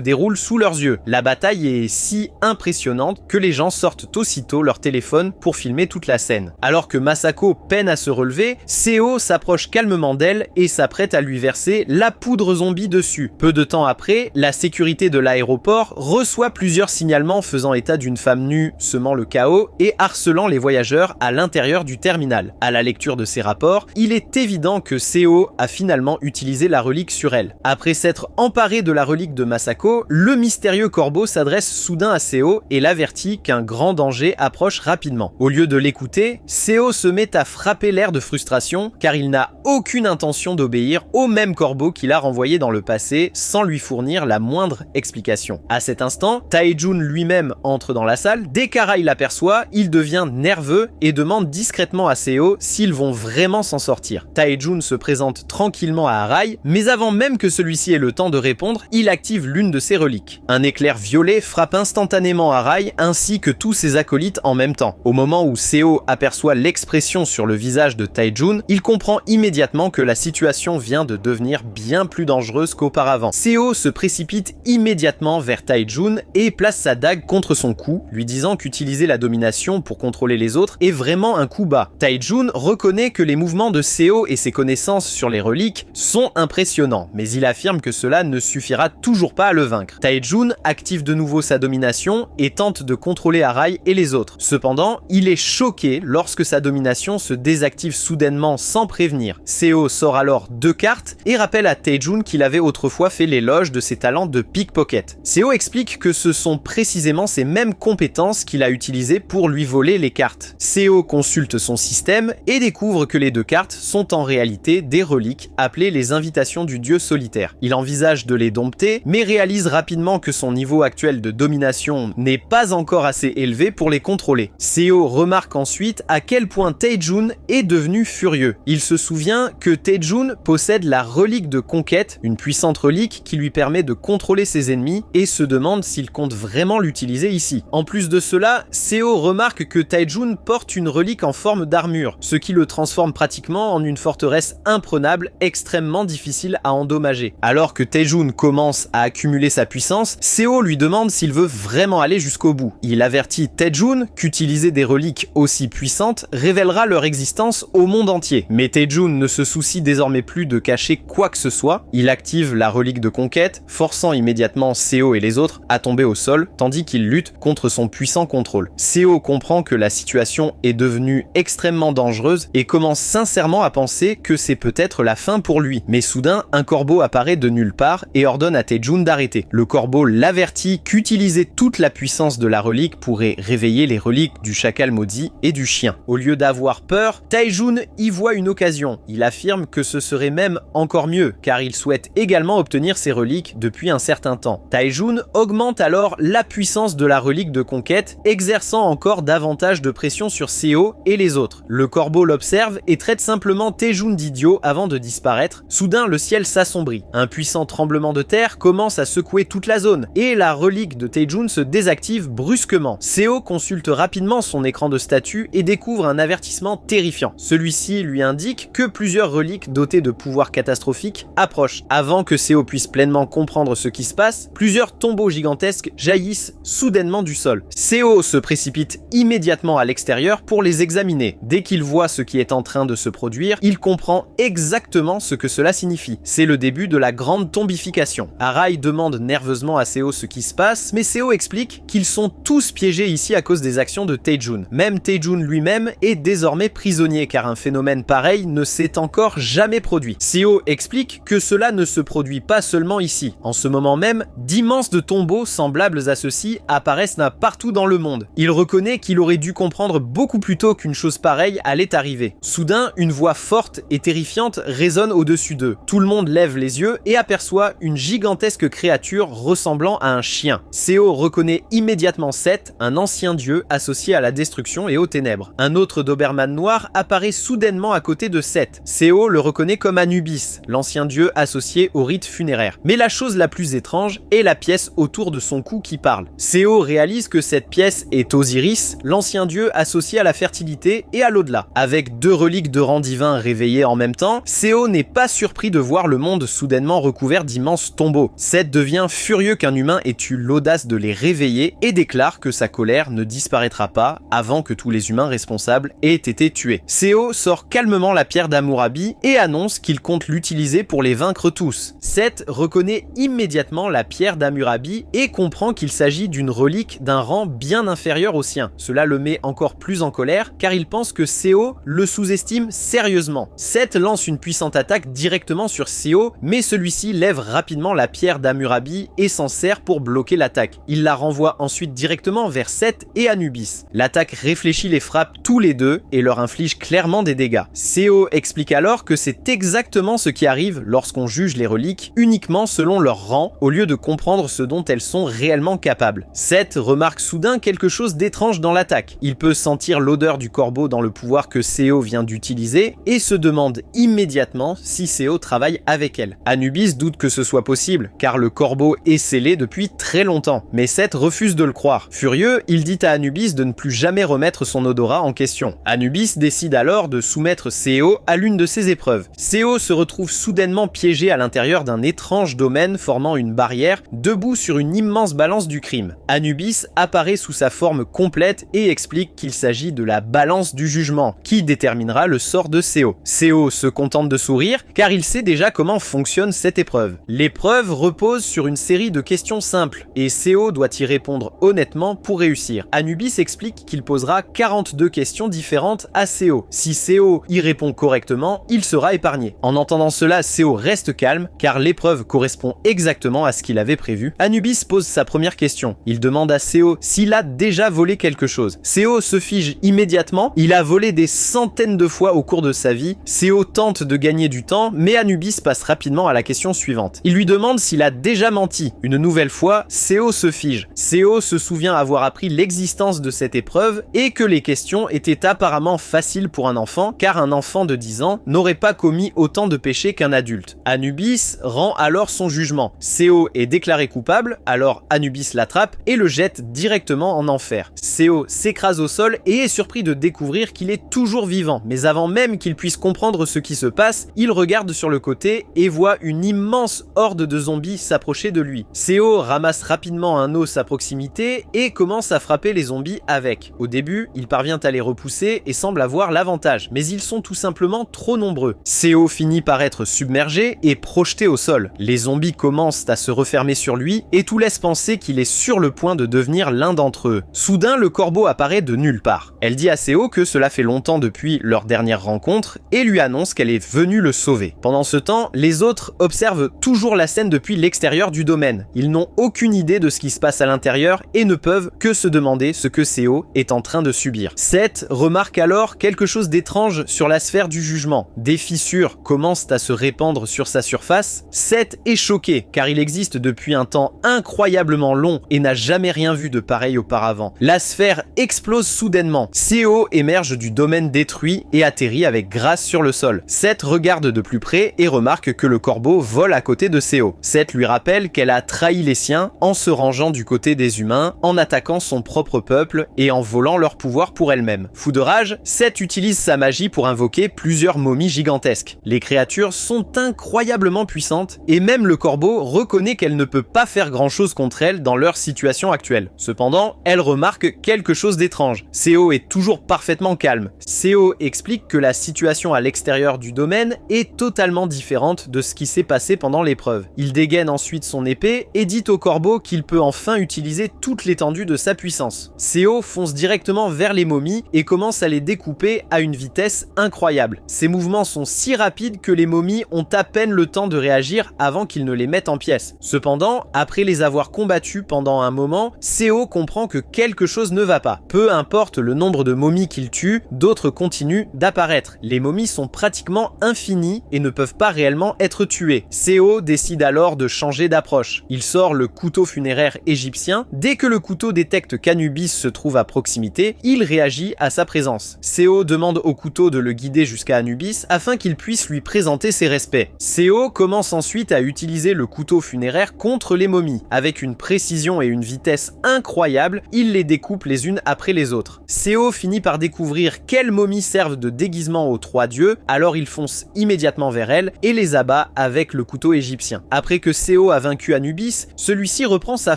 déroule sous leurs yeux. La bataille est si impressionnante que les gens sortent aussitôt leur téléphone pour filmer toute la scène. Alors que Masako peine à se relever, Seo s'approche calmement d'elle et s'apprête à lui verser la poudre zombie dessus. Peu de temps après, la sécurité de l'aéroport reçoit plusieurs signalements faisant état d'une femme nue semant le chaos et harcelant les voyageurs à l'intérieur du terminal. À la lecture de ces rapports, il est évident que Seo a finalement utilisé la relique sur elle. Après s'être emparé de la relique de Masako, le mystérieux corbeau s'adresse soudain à Seo et l'avertit qu'un grand danger approche rapidement. Au lieu de l'écouter, Seo se met à frapper l'air de frustration car il n'a aucune intention d'obéir au même corbeau qu'il a renvoyé dans le passé sans lui fournir la moindre explication. À cet instant, Taejun lui-même entre dans la salle. Dès qu'Arai l'aperçoit, il devient nerveux et demande discrètement à Seo s'ils vont vraiment s'en sortir. Taejun se présente tranquillement à Arai, mais avant même que celui-ci ait le temps de répondre, il active l'une de ses reliques. Un éclair violet frappe instantanément Arai ainsi que tous ses acolytes en même temps. Au moment où Seo aperçoit l'expression sur le visage de Taejun, il comprend immédiatement que la situation vient de devenir bien plus dangereuse qu'auparavant. Seo se précipite immédiatement vers Taejun et place sa dague contre son cou, lui disant qu'utiliser la domination pour contrôler les autres est vraiment un coup bas. Taejun reconnaît que les mouvements de Seo et ses connaissances sur les reliques sont impressionnants, mais il affirme que cela ne suffira toujours pas à le vaincre. Taejun active de nouveau sa domination et tente de contrôler Arai et les autres. Cependant, il est choqué lorsque sa domination se désactive soudainement sans prévenir. Seo sort alors 2 cartes et rappelle à Taejun qu'il avait autrefois fait l'éloge de ses talents de pickpocket. Seo explique que ce sont précisément ces mêmes compétences qu'il a utilisées pour lui voler les cartes. Seo consulte son système et découvre que les 2 cartes sont en réalité des reliques appelées les invitations du dieu solitaire. Il envisage de les dompter, mais réalise rapidement que son niveau actuel de domination n'est pas encore assez élevé pour les contrôler. Seo remarque ensuite à quel point Taejun est devenu furieux. Il se souvient que Taejun possède la relique de conquête, une puissante relique qui lui permet de contrôler ses ennemis, et se demande s'il compte vraiment l'utiliser ici. En plus de cela, Seo remarque que Taejun porte une relique en forme d'armure, ce qui le transforme pratiquement en une forteresse imprenable extrêmement difficile à endommager. Alors que Taejun commence à accumuler sa puissance, Seo lui demande s'il veut vraiment aller jusqu'au bout. Il avertit Taejun qu'utiliser des reliques aussi puissantes révélera leur existence au monde entier. Mais Taejun ne se soucie désormais plus de cacher quoi que ce soit. Il active la relique de conquête, forçant immédiatement Seo et les autres à tomber au sol, tandis qu'il lutte contre son puissant contrôle. Seo comprend que la situation est devenue extrêmement dangereuse et commence sincèrement à penser que c'est peut-être la fin pour lui. Mais soudain, un corbeau apparaît de nulle part et ordonne à Taejun d'arrêter. Le corbeau l'avertit qu'utiliser toute la puissance de la relique pourrait réveiller les reliques du chacal maudit et du chien. Au lieu d'avoir peur, Taejun y voit une occasion. Il affirme que ce serait même encore mieux, car il souhaite également obtenir ces reliques depuis un certain temps. Taejun augmente alors la puissance de la relique de conquête, exerçant encore davantage de pression sur Seo et les autres. Le corbeau l'observe et traite simplement Taejun d'idiot avant de disparaître. Soudain, le ciel s'assombrit. Un puissant tremblement de terre commence à secouer toute la zone, et la relique de Taejun se désactive brusquement. Seo consulte rapidement son écran de statut et découvre un avertissement terrifiant. Celui-ci lui indique que plusieurs reliques dotées de pouvoirs catastrophiques approchent. Avant que Seo puisse pleinement comprendre ce qui se passe, plusieurs tombeaux gigantesques jaillissent soudainement du sol. Seo se précipite immédiatement à l'extérieur pour les examiner. Dès qu'il voit ce qui est en train de se produire, il comprend exactement ce que cela signifie. C'est le début de la grande tombification. Arai demande nerveusement à Seo ce qui se passe, mais Seo explique qu'ils sont tous piégés ici à cause des actions de Taejun. Même Taejun lui-même est désormais prisonnier car un phénomène pareil ne s'est encore jamais produit. Seo explique que cela ne se produit pas seulement ici. En ce moment même, d'immenses tombeaux semblables à ceux-ci apparaissent partout dans le monde. Il reconnaît qu'il aurait dû comprendre beaucoup plus tôt qu'une chose pareille allait arriver. Soudain, une voix forte et terrifiante résonne au-dessus d'eux. Tout le monde lève les yeux et aperçoit une gigantesque créature ressemblant à un chien. Seo reconnaît immédiatement Seth, un ancien dieu associé à la destruction et aux ténèbres. Un autre Doberman noir apparaît soudainement à côté de Seth. Seo le reconnaît comme Anubis, l'ancien dieu associé au rite funéraire. Mais la chose la plus étrange est la pièce autour de son cou qui parle. Seo réalise que cette pièce est Osiris, l'ancien dieu associé à la fertilité et à l'au-delà. Avec 2 reliques de rang divin réveillées en même temps, Seo n'est pas surpris de voir le monde soudainement recouvert d'immenses tombeaux. Seth devient furieux qu'un humain ait eu l'audace de les réveiller et déclare que sa colère ne disparaîtra pas avant que tous les humains responsables aient été tués. Seo sort calmement la pierre d'Hammurabi et annonce qu'il compte l'utiliser pour les vaincre tous. Seth reconnaît immédiatement la pierre d'Hammurabi et comprend qu'il s'agit d'une relique d'un rang bien inférieur au sien. Cela le met encore plus en colère car il pense que Seo le sous-estime sérieusement. Seth lance une puissante attaque directement sur Seo, mais celui-ci lève rapidement la pierre d'Hammurabi et s'en sert pour bloquer l'attaque. Il la renvoie ensuite directement vers Seth et Anubis. L'attaque réfléchit les frappe tous les deux et leur inflige clairement des dégâts. Seo explique alors que c'est exactement ce qui arrive lorsqu'on juge les reliques uniquement selon leur rang au lieu de comprendre ce dont elles sont réellement capables. Seth remarque soudain quelque chose d'étrange dans l'attaque. Il peut sentir l'odeur du corbeau dans le pouvoir que Seo vient d'utiliser et se demande immédiatement si Seo travaille avec elle. Anubis doute que ce soit possible car le corbeau est scellé depuis très longtemps, mais Seth refuse de le croire. Furieux, il dit à Anubis de ne plus jamais remettre son odorat en question. Anubis décide alors de soumettre Seo à l'une de ses épreuves. Seo se retrouve soudainement piégé à l'intérieur d'un étrange domaine formant une barrière, debout sur une immense balance du crime. Anubis apparaît sous sa forme complète et explique qu'il s'agit de la balance du jugement, qui déterminera le sort de Seo. Seo se contente de sourire, car il sait déjà comment fonctionne cette épreuve. L'épreuve repose sur une série de questions simples, et Seo doit y répondre honnêtement pour réussir. Anubis explique qu'il posera 42 questions différentes à Seo. Si Seo y répond correctement, il sera épargné. En entendant cela, Seo reste calme, car l'épreuve correspond exactement à ce qu'il avait prévu. Anubis pose sa première question. Il demande à Seo s'il a déjà volé quelque chose. Seo se fige immédiatement. Il a volé des centaines de fois au cours de sa vie. Seo tente de gagner du temps, mais Anubis passe rapidement à la question suivante. Il lui demande s'il a déjà menti. Une nouvelle fois, Seo se fige. Seo se souvient avoir appris l'existence de cette épreuve et que les questions étaient apparemment faciles pour un enfant, car un enfant de 10 ans n'aurait pas commis autant de péchés qu'un adulte. Anubis rend alors son jugement. Seo est déclaré coupable, alors Anubis l'attrape et le jette directement en enfer. Seo s'écrase au sol et est surpris de découvrir qu'il est toujours vivant, mais avant même qu'il puisse comprendre ce qui se passe, il regarde sur le côté et voit une immense horde de zombies s'approcher de lui. Seo ramasse rapidement un os à proximité et commence à frapper les zombies avec. Au début, il parvient à les repousser et semble avoir l'avantage, mais ils sont tout simplement trop nombreux. Seo finit par être submergé et projeté au sol. Les zombies commencent à se refermer sur lui et tout laisse penser qu'il est sur le point de devenir l'un d'entre eux. Soudain, le corbeau apparaît de nulle part. Elle dit à Seo que cela fait longtemps depuis leur dernière rencontre et lui annonce qu'elle est venue le sauver. Pendant ce temps, les autres observent toujours la scène depuis l'extérieur du domaine. Ils n'ont aucune idée de ce qui se passe à l'intérieur et ne peuvent que se demander ce que Seo est en train de subir. Seth remarque alors quelque chose d'étrange sur la sphère du jugement. Des fissures commencent à se répandre sur sa surface. Seth est choqué car il existe depuis un temps incroyablement long et n'a jamais rien vu de pareil auparavant. La sphère explose soudainement. Seo émerge du domaine détruit et atterrit avec grâce sur le sol. Seth regarde de plus près et remarque que le corbeau vole à côté de Seo. Seth lui rappelle qu'elle a trahi les siens en se rangeant du côté des humains, en attaquant son propre peuple et en volant leur pouvoir pour elle-même. Fou de rage, Seth utilise sa magie pour invoquer plusieurs momies gigantesques. Les créatures sont incroyablement puissantes et même le corbeau reconnaît qu'elle ne peut pas faire grand-chose contre elles dans leur situation actuelle. Cependant, elle remarque quelque chose d'étrange. Seo est toujours parfaitement calme. Seo explique que la situation à l'extérieur du domaine est totalement différente de ce qui s'est passé pendant l'épreuve. Il dégaine ensuite son épée et dit au corbeau qu'il peut enfin utiliser toute l'étendue de sa puissance. Seo fonce directement vers les momies et commence à les découper à une vitesse incroyable. Ses mouvements sont si rapides que les momies ont à peine le temps de réagir avant qu'il ne les mette en pièces. Cependant, après les avoir combattus pendant un moment, Seo comprend que quelque chose ne va pas. Peu importe le nombre de momies qu'il tue, d'autres continuent d'apparaître. Les momies sont pratiquement infinies et ne peuvent pas réellement être tuées. Seo décide alors de changer d'approche. Il sort le couteau funéraire égyptien. Dès que le couteau détecte qu'Anubis se trouve à proximité, il réagit à sa présence. Seo demande au couteau de le guider jusqu'à Anubis afin qu'il puisse lui présenter ses respects. Seo commence ensuite à utiliser utiliser le couteau funéraire contre les momies. Avec une précision et une vitesse incroyables, il les découpe les unes après les autres. Seo finit par découvrir quelles momies servent de déguisement aux trois dieux, alors il fonce immédiatement vers elles et les abat avec le couteau égyptien. Après que Seo a vaincu Anubis, celui-ci reprend sa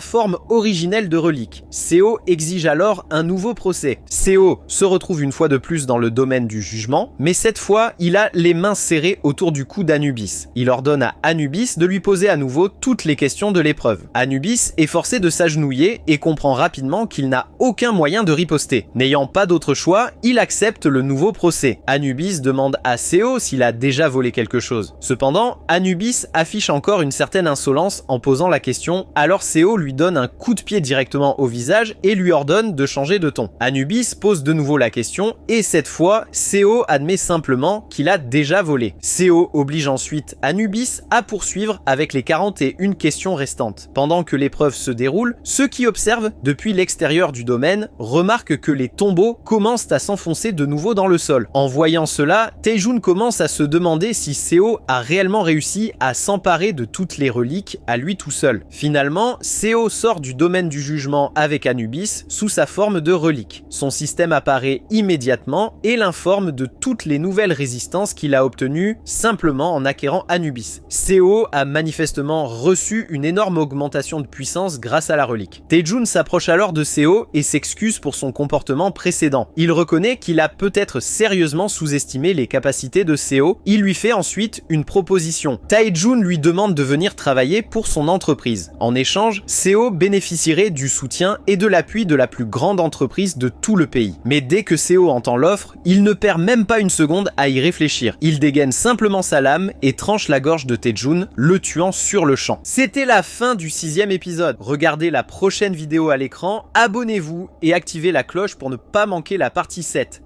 forme originelle de relique. Seo exige alors un nouveau procès. Seo se retrouve une fois de plus dans le domaine du jugement, mais cette fois, il a les mains serrées autour du cou d'Anubis. Il ordonne à Anubis de lui poser à nouveau toutes les questions de l'épreuve. Anubis est forcé de s'agenouiller et comprend rapidement qu'il n'a aucun moyen de riposter. N'ayant pas d'autre choix, il accepte le nouveau procès. Anubis demande à Seo s'il a déjà volé quelque chose. Cependant, Anubis affiche encore une certaine insolence en posant la question, alors Seo lui donne un coup de pied directement au visage et lui ordonne de changer de ton. Anubis pose de nouveau la question et cette fois, Seo admet simplement qu'il a déjà volé. Seo oblige ensuite Anubis à poursuivre avec les 41 questions restantes. Pendant que l'épreuve se déroule, ceux qui observent depuis l'extérieur du domaine remarquent que les tombeaux commencent à s'enfoncer de nouveau dans le sol. En voyant cela, Taejun commence à se demander si Seo a réellement réussi à s'emparer de toutes les reliques à lui tout seul. Finalement, Seo sort du domaine du jugement avec Anubis sous sa forme de relique. Son système apparaît immédiatement et l'informe de toutes les nouvelles résistances qu'il a obtenues simplement en acquérant Anubis. Seo a manifestement reçu une énorme augmentation de puissance grâce à la relique. Taejun s'approche alors de Seo et s'excuse pour son comportement précédent. Il reconnaît qu'il a peut-être sérieusement sous-estimé les capacités de Seo. Il lui fait ensuite une proposition. Taejun lui demande de venir travailler pour son entreprise. En échange, Seo bénéficierait du soutien et de l'appui de la plus grande entreprise de tout le pays. Mais dès que Seo entend l'offre, il ne perd même pas une seconde à y réfléchir. Il dégaine simplement sa lame et tranche la gorge de Taejun, le tuant sur le champ. C'était la fin du 6e épisode. Regardez la prochaine vidéo à l'écran, abonnez-vous et activez la cloche pour ne pas manquer la partie 7.